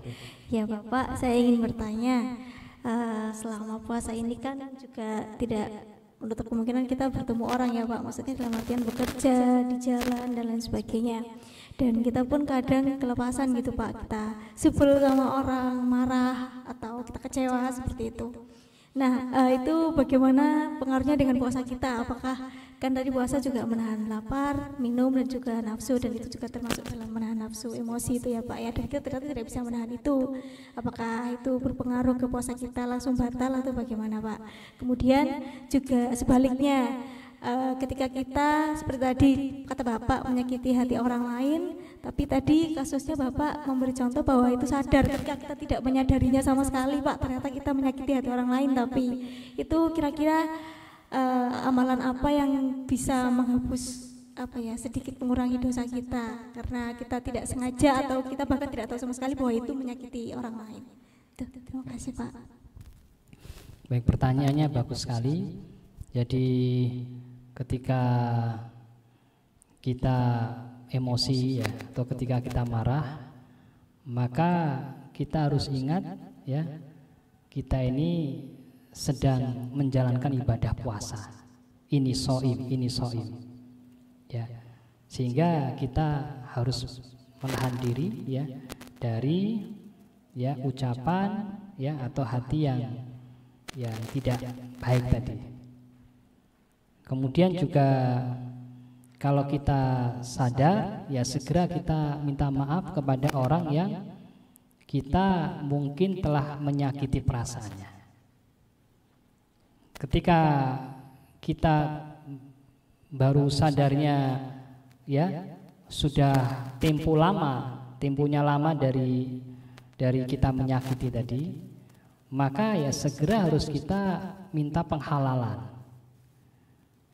Speaker 4: Ya Bapak, saya ingin bertanya, selama puasa ini kan juga tidak menutup kemungkinan kita bertemu orang ya Pak, maksudnya dalam artian bekerja, di jalan dan lain sebagainya. Dan kita pun kadang kelepasan gitu Pak, kita sebel sama orang, marah atau kita kecewa seperti itu. Nah, itu bagaimana pengaruhnya dengan puasa kita? Apakah kan dari puasa juga menahan lapar, minum dan juga nafsu, dan itu juga termasuk dalam menahan nafsu, emosi itu ya Pak ya. Dan kita ternyata tidak bisa menahan itu. Apakah itu berpengaruh ke puasa kita langsung batal atau bagaimana Pak? Kemudian juga sebaliknya, ketika kita seperti tadi kata Bapak menyakiti hati orang lain, tapi tadi kasusnya Bapak memberi contoh bahwa itu sadar ketika kita tidak menyadarinya sama sekali Pak, ternyata kita menyakiti hati orang lain. Tapi itu kira-kira amalan apa yang bisa menghapus sedikit mengurangi dosa kita karena kita tidak sengaja atau kita bahkan tidak tahu sama sekali bahwa itu menyakiti orang lain. Terima kasih Pak.
Speaker 3: Baik, pertanyaannya bagus sekali. Jadi ketika kita emosi ya, atau ketika kita marah, maka kita harus ingat ya, kita ini sedang menjalankan ibadah puasa. Ini soim ya, sehingga kita harus menahan diri ya dari ya ucapan ya atau hati yang tidak baik tadi. Kemudian juga kalau kita sadar ya segera kita minta maaf kepada orang yang kita mungkin telah menyakiti perasaannya. Ketika kita baru sadarnya ya sudah temponya lama dari kita menyakiti tadi, maka ya segera harus kita minta penghalalan.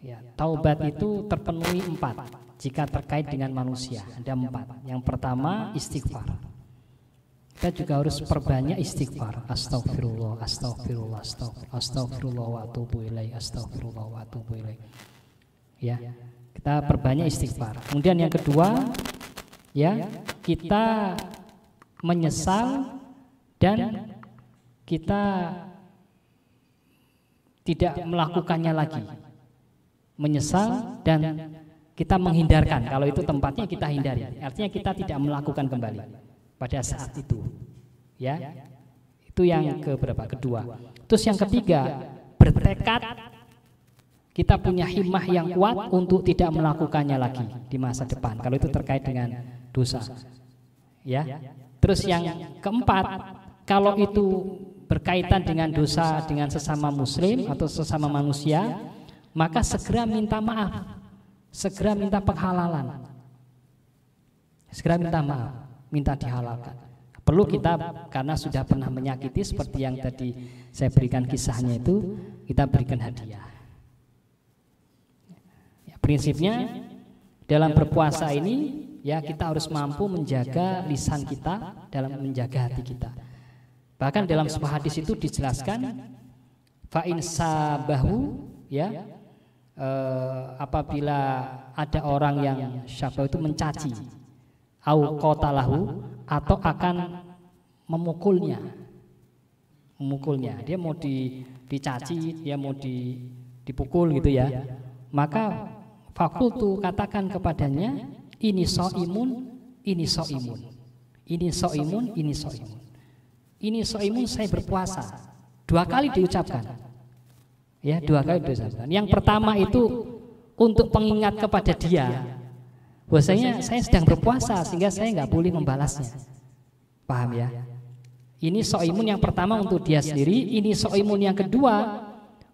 Speaker 3: Ya, taubat itu terpenuhi 4 jika terkait dengan manusia, ada 4. Yang pertama istighfar. Kita juga harus perbanyak istighfar. Astagfirullah, astagfirullah, astagfirullah wa atubu ilaih, astagfirullah wa atubu ilaih. Ya, kita perbanyak istighfar. Kemudian yang kedua, ya, kita menyesal dan kita tidak melakukannya lagi. Menyesal dan kita menghindarkan. Kalau itu tempatnya kita hindari, artinya kita tidak melakukan kembali pada saat itu ya. Itu yang kedua. Terus yang ketiga, bertekad kita punya himmah yang kuat untuk tidak melakukannya lagi di masa depan kalau itu terkait dengan dosa ya. Terus yang keempat, kalau itu berkaitan dengan dosa dengan sesama muslim atau sesama manusia, maka segera minta maaf, segera minta penghalalan, segera minta maaf, minta dihalalkan. Perlu kita, karena sudah pernah menyakiti seperti yang tadi saya berikan kisahnya itu, kita berikan hadiah. Ya, prinsipnya dalam berpuasa ini ya kita harus mampu menjaga lisan kita dalam menjaga hati kita. Bahkan dalam sebuah hadis itu dijelaskan, fa'in sabahu ya, apabila ada orang yang syabah itu mencaci, au qatalahu, atau akan memukulnya, dia mau dicaci, dia mau dipukul gitu ya, maka fakultu, katakan kepadanya, ini soimun, ini soimun, ini soimun, ini soimun, ini soimun, saya berpuasa. 2 kali diucapkan. Ya, 2 kali diucapkan. Yang pertama itu untuk pengingat kepada dia bahwasanya saya sedang berpuasa sehingga saya nggak boleh membalasnya. Paham ya? Ini soimun yang pertama untuk dia sendiri. Ini soimun yang kedua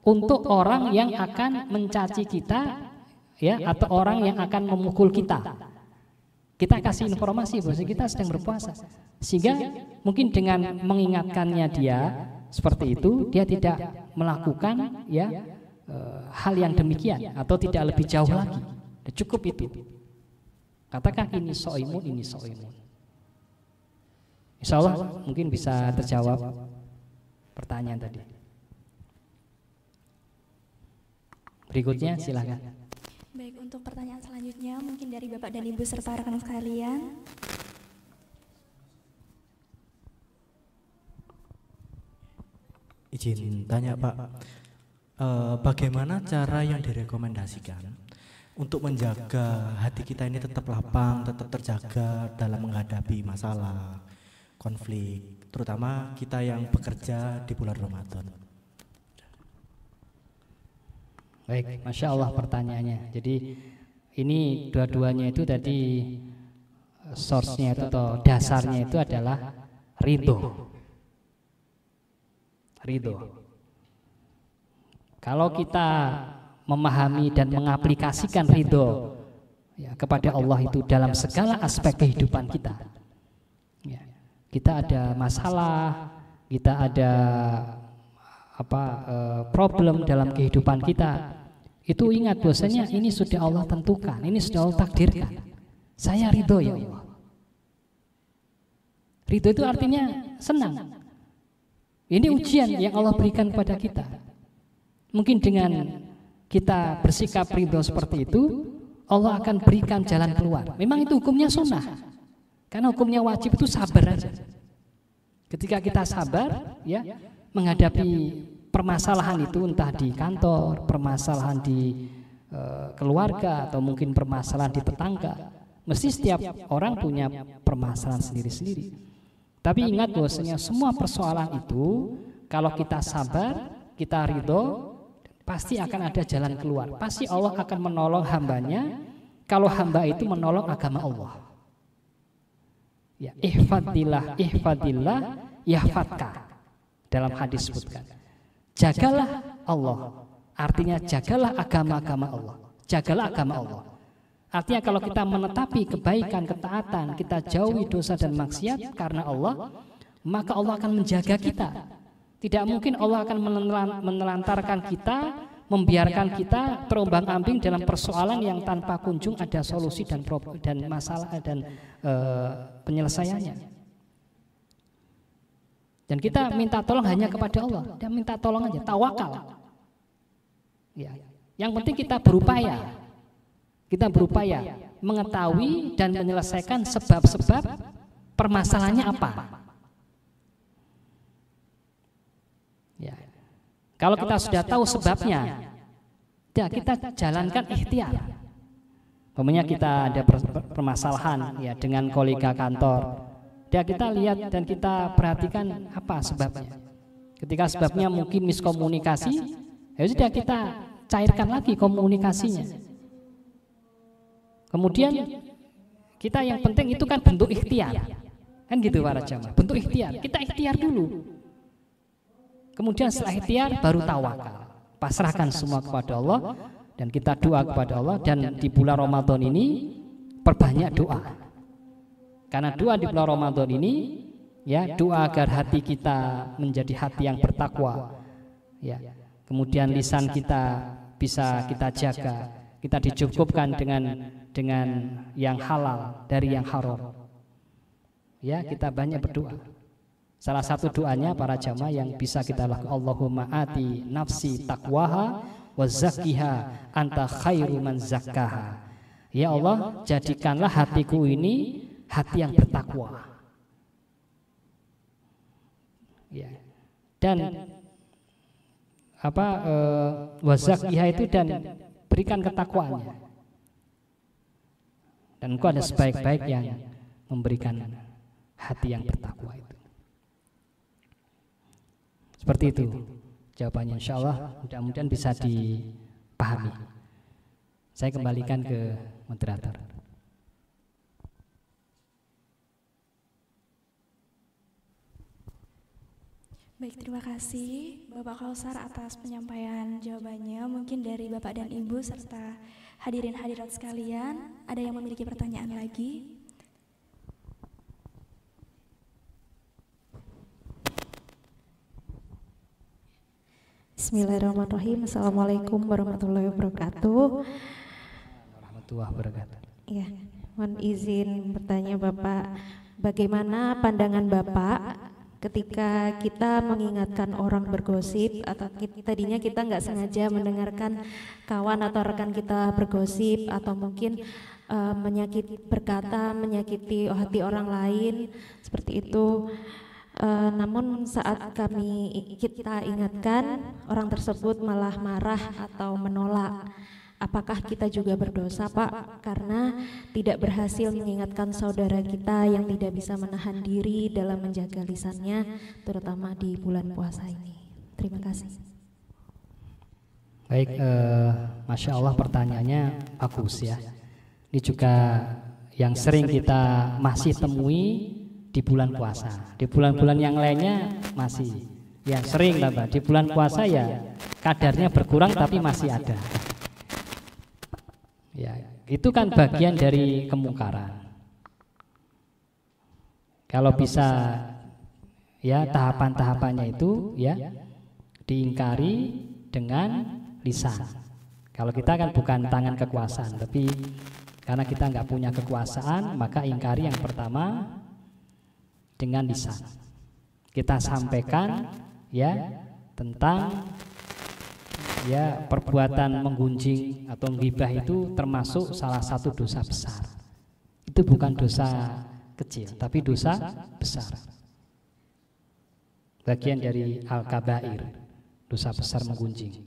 Speaker 3: untuk orang yang akan mencaci kita ya, atau orang yang akan memukul kita. Kita kasih informasi bahwa kita sedang berpuasa, sehingga mungkin dengan mengingatkannya dia seperti itu, dia tidak melakukan ya hal yang demikian atau tidak lebih jauh lagi. Cukup itu. Katakan ini soimun, ini soimun. Insya Allah mungkin bisa terjawab pertanyaan tadi. Berikutnya silakan.
Speaker 2: Baik, untuk pertanyaan selanjutnya mungkin dari Bapak dan Ibu serta rekan sekalian.
Speaker 5: Izin tanya Pak, bagaimana cara yang direkomendasikan untuk menjaga hati kita ini tetap lapang, tetap terjaga dalam menghadapi masalah, konflik, terutama kita yang bekerja di bulan Ramadan?
Speaker 3: Baik, Masya Allah pertanyaannya. Jadi ini dua-duanya itu tadi source-nya itu atau dasarnya itu adalah ridho. Ridho. Kalau kita memahami dan mengaplikasikan ridho ya, kepada Allah itu dalam segala aspek kehidupan kita, ya, kita ada masalah, kita ada problem dalam kehidupan kita, itu ingat bahwasanya ini sudah Allah tentukan, ini sudah Allah takdirkan. Saya ridho ya Allah. Ridho itu artinya senang. Ini ujian yang Allah berikan kepada kita. Mungkin dengan kita bersikap ridho seperti itu, Allah akan berikan jalan keluar. Memang itu hukumnya sunnah, karena hukumnya wajib itu sabar aja. Ketika kita sabar, ya, menghadapi permasalahan itu, entah di kantor, permasalahan di keluarga, atau mungkin permasalahan di tetangga, mesti setiap orang punya permasalahan sendiri-sendiri. Tapi ingat bahwasanya semua persoalan itu, kalau kita sabar, kita ridho, pasti akan ada jalan keluar. Pasti Allah akan menolong hambanya kalau hamba itu menolong agama Allah. Ya, ihfadillah, ihfadillah, yahfadka. Dalam hadis sebutkan, jagalah Allah, artinya jagalah agama-agama Allah. Jagalah agama Allah. Artinya kalau kita menetapi kebaikan, ketaatan, kita jauhi dosa dan maksiat karena Allah, maka Allah akan menjaga kita. Tidak mungkin Allah akan menelantarkan kita, membiarkan kita terombang-ambing dalam persoalan yang tanpa kunjung ada solusi dan masalah dan penyelesaiannya. Dan kita minta tolong hanya kepada Allah. Dan minta tolong aja, tawakal. Ya. Yang penting kita berupaya. Kita berupaya mengetahui dan menyelesaikan sebab-sebab permasalahannya apa. Ya. Kalau kita sudah tahu sebabnya, ya kita jalankan ikhtiar. Umpamanya kita ada permasalahan ya dengan kolega kantor, ya kita lihat dan kita perhatikan apa sebabnya. Ketika sebabnya mungkin miskomunikasi, ya sudah kita cairkan lagi komunikasinya. Kemudian kita yang penting itu kan bentuk ikhtiar, kan gitu para jamaah, bentuk ikhtiar. Kita ikhtiar dulu. Kemudian setelah ikhtiar baru tawakal, pasrahkan semua kepada Allah dan kita doa kepada Allah. Dan di bulan Ramadan ini perbanyak doa, karena doa di bulan Ramadan ini ya doa agar hati kita menjadi hati yang bertakwa, ya. Kemudian lisan kita bisa kita jaga, kita dicukupkan dengan yang halal dari yang haram, ya. Kita banyak berdoa. Salah satu doanya para jamaah yang bisa kita lakukan, Allahumma ati nafsi taqwaha wa zakkiha anta khairu man zakkaha. Ya Allah, jadikanlah hatiku ini hati yang bertakwa. Ya. Dan wa zakkiha itu dan berikan ketakwaannya. Dan engkau ada sebaik-baik yang memberikan hati yang bertakwa itu. Seperti itu jawabannya, insya Allah mudah-mudahan bisa dipahami. Saya kembalikan ke moderator.
Speaker 2: Baik, terima kasih Bapak Kausar atas penyampaian jawabannya. Mungkin dari Bapak dan Ibu serta hadirin hadirat sekalian, ada yang memiliki pertanyaan lagi?
Speaker 4: Bismillahirrahmanirrahim. Assalamualaikum warahmatullahi wabarakatuh.
Speaker 3: Warahmatullahi wabarakatuh.
Speaker 4: Ya, mohon izin bertanya Bapak, bagaimana pandangan Bapak ketika kita mengingatkan orang bergosip atau tadinya kita nggak sengaja mendengarkan kawan atau rekan kita bergosip atau mungkin menyakiti hati orang lain seperti itu. Namun saat kita ingatkan, orang tersebut malah marah atau menolak. Apakah kita juga berdosa, Pak, karena tidak berhasil mengingatkan saudara kita yang tidak bisa menahan diri dalam menjaga lisannya, terutama di bulan puasa ini? Terima kasih.
Speaker 3: Baik, Masya Allah pertanyaannya bagus ya. Ini juga yang sering kita masih temui di bulan puasa. Di bulan-bulan yang lainnya masih ya sering lah Pak. Di bulan puasa ya kadarnya berkurang tapi masih ada. Ya, itu kan bagian dari kemungkaran. Kalau bisa ya tahapan-tahapannya itu ya diingkari dengan lisan. Kalau kita kan bukan tangan kekuasaan, tapi karena kita nggak punya kekuasaan, maka ingkari yang pertama dengan lisan. Kita sampaikan ya tentang ya perbuatan menggunjing atau ghibah itu termasuk salah satu dosa besar. Itu bukan dosa kecil, tapi dosa besar. Bagian dari al-kabair, dosa besar menggunjing.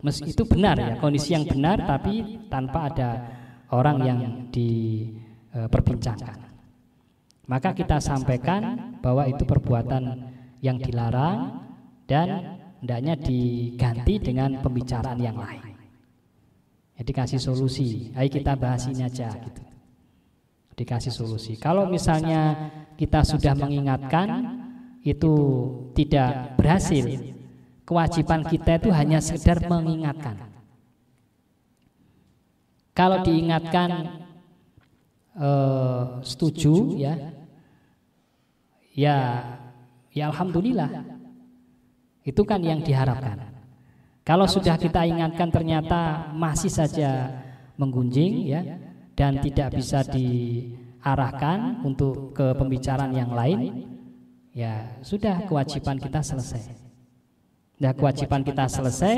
Speaker 3: Meski itu benar ya, kondisi yang benar, tapi tanpa ada orang yang diperbincangkan. Maka kita sampaikan bahwa itu perbuatan yang dilarang dan hendaknya diganti dengan pembicaraan yang lain. Jadi kasih solusi. Ayo kita bahas ini aja gitu. Dikasih solusi. Kalau misalnya kita sudah mengingatkan itu tidak berhasil, kewajiban kita itu hanya sekedar mengingatkan. Kalau diingatkan setuju ya alhamdulillah. Itu kan yang diharapkan. Kalau sudah kita ingatkan ternyata masih saja menggunjing ya dan tidak bisa diarahkan untuk ke pembicaraan yang lain, ya sudah kewajiban kita selesai. Nah, kewajiban kita selesai,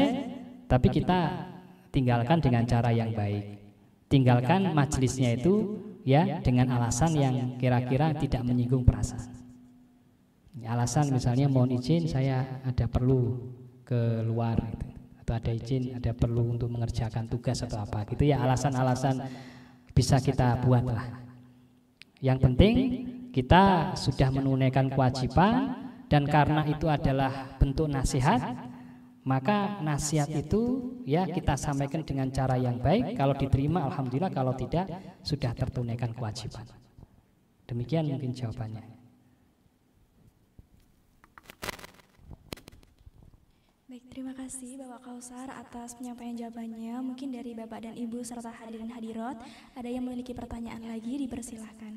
Speaker 3: tapi kita tinggalkan dengan cara yang baik. Tinggalkan majelisnya itu ya dengan alasan yang kira-kira tidak menyinggung perasaan. Alasan misalnya mohon izin saya ada perlu ke luar gitu. Atau ada izin ada perlu untuk mengerjakan tugas atau apa gitu ya, alasan-alasan bisa kita buatlah. Yang penting kita sudah menunaikan kewajiban dan karena itu adalah bentuk nasihat, maka nasihat itu ya kita sampaikan dengan cara yang baik. Kalau diterima alhamdulillah, kalau tidak sudah tertunaikan kewajiban. Demikian mungkin jawabannya.
Speaker 2: Baik, terima kasih Bapak Kausar atas penyampaian jawabannya. Mungkin dari Bapak dan Ibu serta hadirin hadirat ada yang memiliki pertanyaan lagi, dipersilahkan.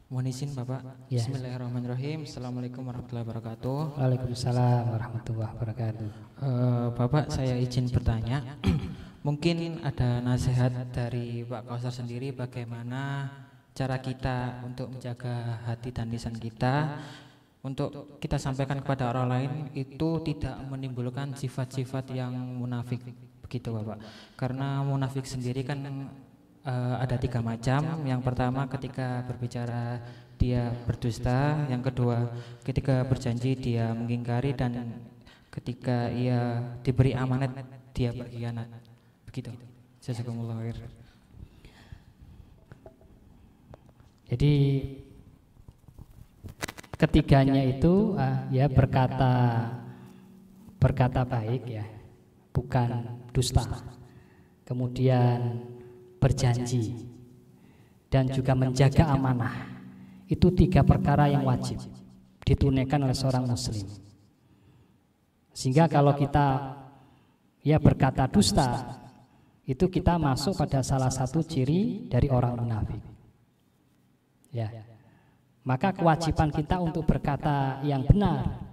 Speaker 6: Mohon izin Bapak.
Speaker 3: Ya.
Speaker 6: Bismillahirrahmanirrahim. Assalamualaikum warahmatullahi wabarakatuh.
Speaker 3: Waalaikumsalam warahmatullahi wabarakatuh.
Speaker 6: Bapak, saya izin bertanya. Mungkin ada nasihat dari Pak Kausar sendiri bagaimana cara kita untuk menjaga hati dan lisan kita untuk kita sampaikan kepada orang lain itu tidak menimbulkan sifat-sifat yang munafik begitu Bapak. Karena munafik sendiri kan ada 3 macam. Yang pertama ketika berbicara dia berdusta, yang kedua ketika berjanji dia mengingkari, dan ketika ia diberi amanat dia berkhianat. Begitu. Jazakumullah khair.
Speaker 3: Jadi ketiganya itu ya berkata baik ya, bukan dusta. Kemudian berjanji dan juga menjaga amanah. Itu 3 perkara yang wajib ditunaikan oleh seorang muslim. Sehingga kalau kita ya berkata dusta, itu kita masuk pada salah satu ciri dari orang munafik. Ya. maka kewajiban kita untuk berkata yang benar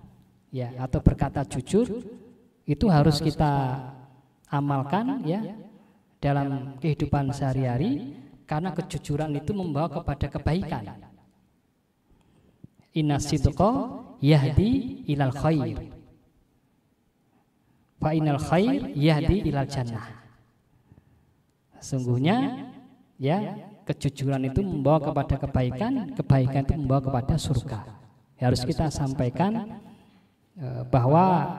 Speaker 3: ya atau berkata jujur itu harus kita amalkan ya dalam kehidupan sehari-hari, karena kejujuran itu membawa kepada kebaikan. Inna sidqa yahdi ilal khair fa inal khair yahdi ilal jannah. Sungguhnya ya kejujuran itu membawa kepada kebaikan, kebaikan itu membawa kepada surga. Ya, harus kita sampaikan bahwa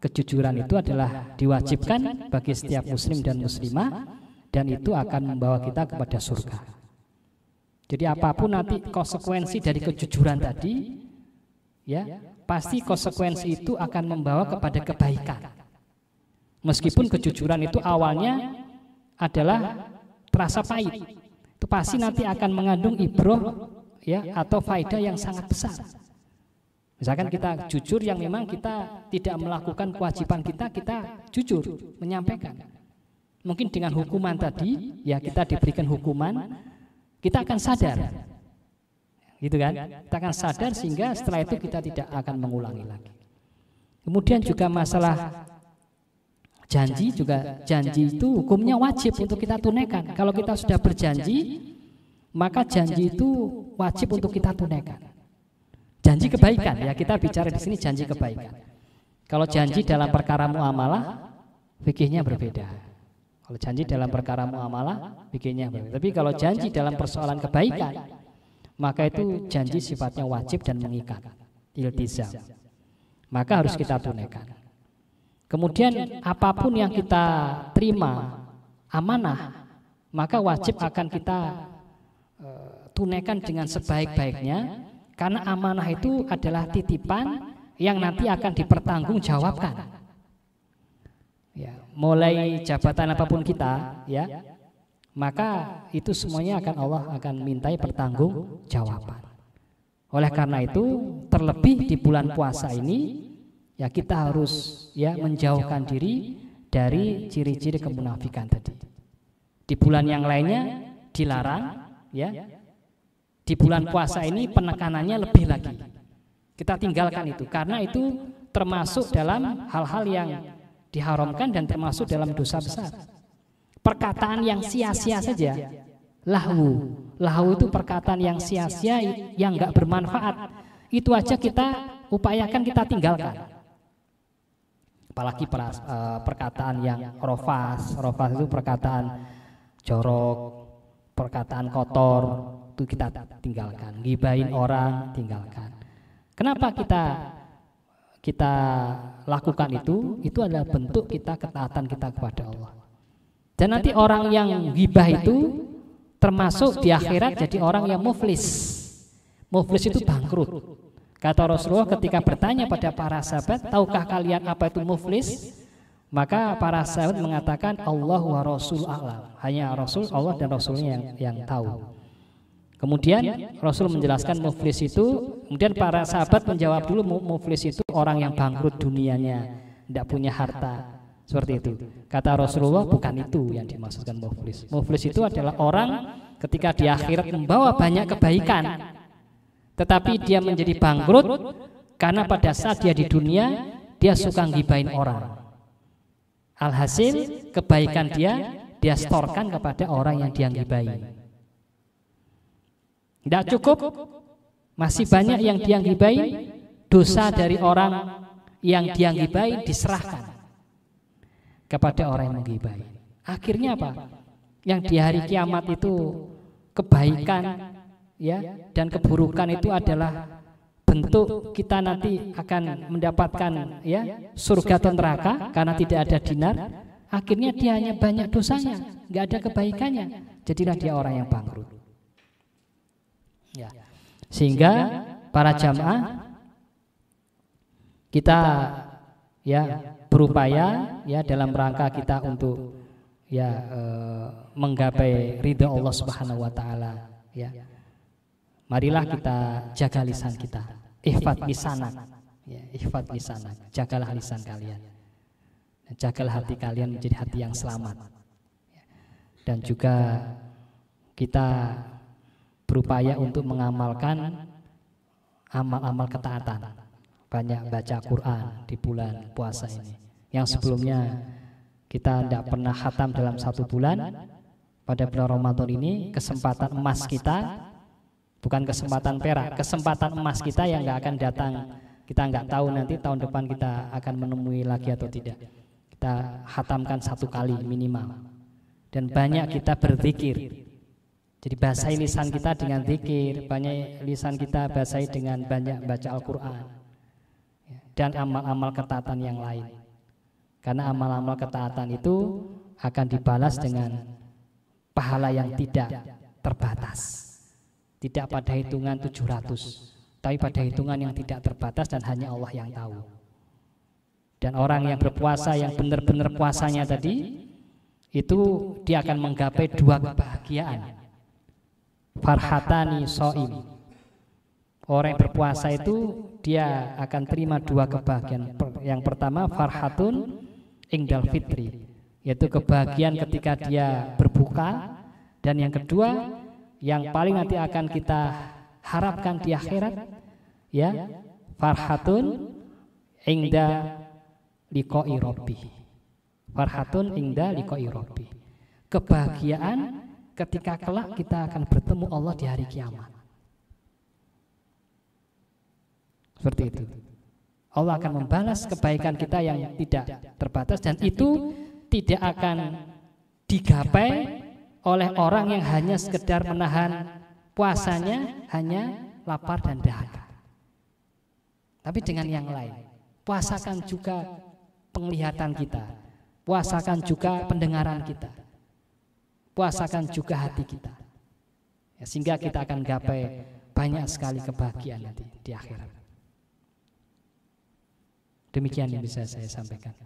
Speaker 3: kejujuran itu adalah diwajibkan bagi setiap muslim dan muslimah, dan itu akan membawa kita kepada surga. Jadi apapun nanti konsekuensi dari kejujuran tadi, ya pasti konsekuensi itu akan membawa kepada kebaikan. Meskipun kejujuran itu awalnya adalah terasa pahit, itu pasti nanti akan mengandung ibroh ya atau faedah yang sangat besar. Misalkan kita jujur yang memang kita tidak melakukan kewajiban kita jujur menyampaikan. Mungkin dengan hukuman tadi, ya kita diberikan hukuman, kita akan sadar, gitu kan? Kita akan sadar sehingga setelah itu kita tidak akan mengulangi lagi. Kemudian juga masalah janji juga, janji itu hukumnya wajib untuk kita tunaikan. Kalau kita sudah berjanji, maka janji itu wajib untuk kita tunaikan. Janji kebaikan, ya kita bicara di sini janji kebaikan. Kalau janji dalam perkara muamalah, fikihnya berbeda. Kalau janji dalam perkara muamalah, fikihnya berbeda. Tapi kalau janji dalam persoalan kebaikan, maka itu janji sifatnya wajib dan mengikat, iltizam. Maka harus kita tunaikan. Kemudian apapun yang kita terima amanah, maka wajib akan kita tunaikan dengan sebaik-baiknya. Karena amanah itu adalah titipan yang nanti akan dipertanggungjawabkan. Ya, mulai jabatan apapun kita, ya, maka itu semuanya akan Allah akan mintai pertanggungjawaban. Oleh karena itu, terlebih di bulan puasa ini, ya kita harus ya menjauhkan diri dari ciri-ciri kemunafikan tadi. Di bulan yang lainnya dilarang, ya. Di bulan puasa ini penekanannya lebih lagi. Kita tinggalkan itu, karena itu termasuk dalam hal-hal yang diharamkan dan termasuk dalam dosa besar. Perkataan yang sia-sia saja, lahu itu perkataan yang sia-sia, yang enggak bermanfaat, itu aja kita upayakan kita tinggalkan. Apalagi perkataan yang rofas itu perkataan jorok, perkataan kotor, itu kita tinggalkan. Gibahin orang, tinggalkan. Kenapa kita lakukan itu? Itu adalah bentuk kita ketaatan kita kepada Allah. Dan nanti orang yang gibah itu termasuk di akhirat jadi orang yang muflis. Muflis itu bangkrut. Kata Rasulullah ketika bertanya pada para sahabat, tahukah kalian apa itu muflis? Maka para sahabat mengatakan Allah wa Rasul a'lam. Hanya Rasul, Allah dan Rasulnya yang tahu. Kemudian Rasul menjelaskan muflis itu, kemudian para sahabat menjawab dulu, muflis itu orang yang bangkrut dunianya, tidak punya harta, seperti itu. Kata Rasulullah, bukan itu yang dimaksudkan muflis. Muflis itu adalah orang ketika di akhirat membawa banyak kebaikan, tetapi dia menjadi bangkrut karena pada saat dia di dunia dia suka ngibain orang. Alhasil kebaikan dia setorkan kepada orang yang dia ngibain. Tidak cukup, masih banyak yang dia ngibain, dosa dari orang yang dia ngibain diserahkan kepada orang yang menggibain. Akhirnya apa? Yang di hari kiamat itu kebaikan ya dan keburukan itu adalah bentuk kita nanti akan mendapatkan ya surga atau neraka karena tidak ada dinar. Akhirnya dia hanya banyak dosanya, nggak ada kebaikannya. Jadilah dia orang yang bangkrut. Ya. Sehingga para jamaah kita ya berupaya ya dalam rangka kita untuk ya menggapai ridha Allah Subhanahu wa taala ya. Marilah kita jaga lisan kita. Ihfad lisanak. Ya, ihfad lisanak. Jagalah lisan kalian. Dan jagalah hati kalian menjadi hati yang selamat. Dan juga kita berupaya untuk mengamalkan amal-amal ketaatan. Banyak baca Quran di bulan puasa ini. Yang sebelumnya kita tidak pernah khatam dalam 1 bulan. Pada bulan Ramadan ini kesempatan emas kita, bukan kesempatan perak, kesempatan emas kita yang nggak akan datang. Kita nggak tahu nanti tahun depan kita akan menemui lagi atau tidak. Kita khatamkan 1 kali minimal. Dan banyak kita berzikir. Jadi basahi lisan kita dengan zikir, banyak lisan kita basahi dengan banyak baca Al-Quran dan amal-amal ketaatan yang lain. Karena amal-amal ketaatan itu akan dibalas dengan pahala yang tidak terbatas. Tidak pada hitungan 700, tapi pada hitungan yang tidak terbatas dan hanya Allah yang tahu. Dan orang yang berpuasa yang benar-benar puasanya tadi, itu dia akan menggapai 2 kebahagiaan. Farhatani so'im. Orang yang berpuasa itu dia akan terima 2 kebahagiaan. Yang pertama farhatun ingdal fitri, yaitu kebahagiaan ketika dia berbuka. Dan yang kedua yang paling nanti akan kita harapkan di akhirat, ya, farhatun ingda liqa'i rabbi. Farhatun ingda liqa'i rabbi. Kebahagiaan ketika kelak kita akan bertemu Allah di hari kiamat. Seperti itu. Allah akan membalas kebaikan kita yang tidak terbatas, dan itu tidak akan digapai oleh orang yang hanya sekedar menahan puasanya, hanya lapar dan dahaga. Tapi dengan yang lain, puasakan juga penglihatan kita, puasakan juga pendengaran kita, puasakan juga hati kita, ya, sehingga kita akan gapai banyak sekali kebahagiaan nanti di akhirat. Demikian yang bisa saya sampaikan.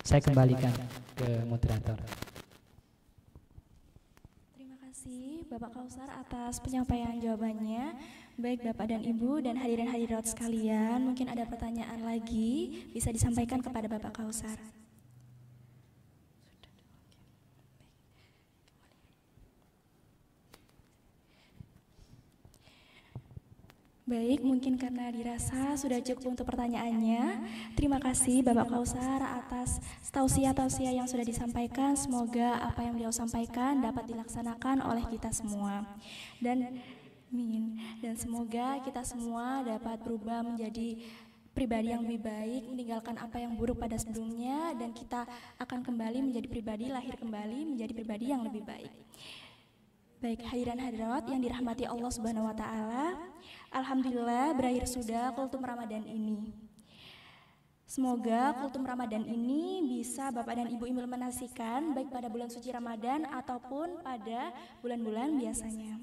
Speaker 3: Saya kembalikan ke moderator.
Speaker 2: Terima kasih Bapak Kausar atas penyampaian jawabannya. Baik Bapak dan Ibu dan hadirin hadirat sekalian, mungkin ada pertanyaan lagi bisa disampaikan kepada Bapak Kausar. Baik, mungkin karena dirasa sudah cukup untuk pertanyaannya. Terima kasih Bapak Kausar atas tausiah-tausiah yang sudah disampaikan. Semoga apa yang beliau sampaikan dapat dilaksanakan oleh kita semua. Dan semoga kita semua dapat berubah menjadi pribadi yang lebih baik, meninggalkan apa yang buruk pada sebelumnya, dan kita akan kembali menjadi pribadi, lahir kembali menjadi pribadi yang lebih baik. Baik, hadirin hadirat yang dirahmati Allah Subhanahu wa taala, alhamdulillah berakhir sudah kultum Ramadan ini. Semoga kultum Ramadan ini bisa Bapak dan Ibu implementasikan baik pada bulan suci Ramadan ataupun pada bulan-bulan biasanya.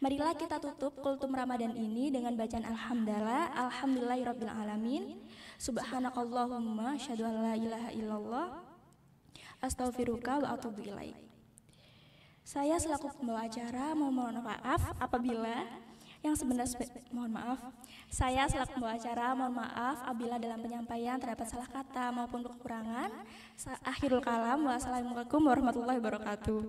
Speaker 2: Marilah kita tutup kultum Ramadan ini dengan bacaan alhamdulillah, alhamdulillahirabbil alamin. Subhanakallahumma asyhadu an la ilaha illallah, astaghfiruka wa atubu ilaik. Saya selaku pembawa acara mohon maaf apabila saya selaku pembawa acara mohon maaf apabila dalam penyampaian terdapat salah kata maupun kekurangan. Akhirul kalam, wassalamualaikum warahmatullahi wabarakatuh.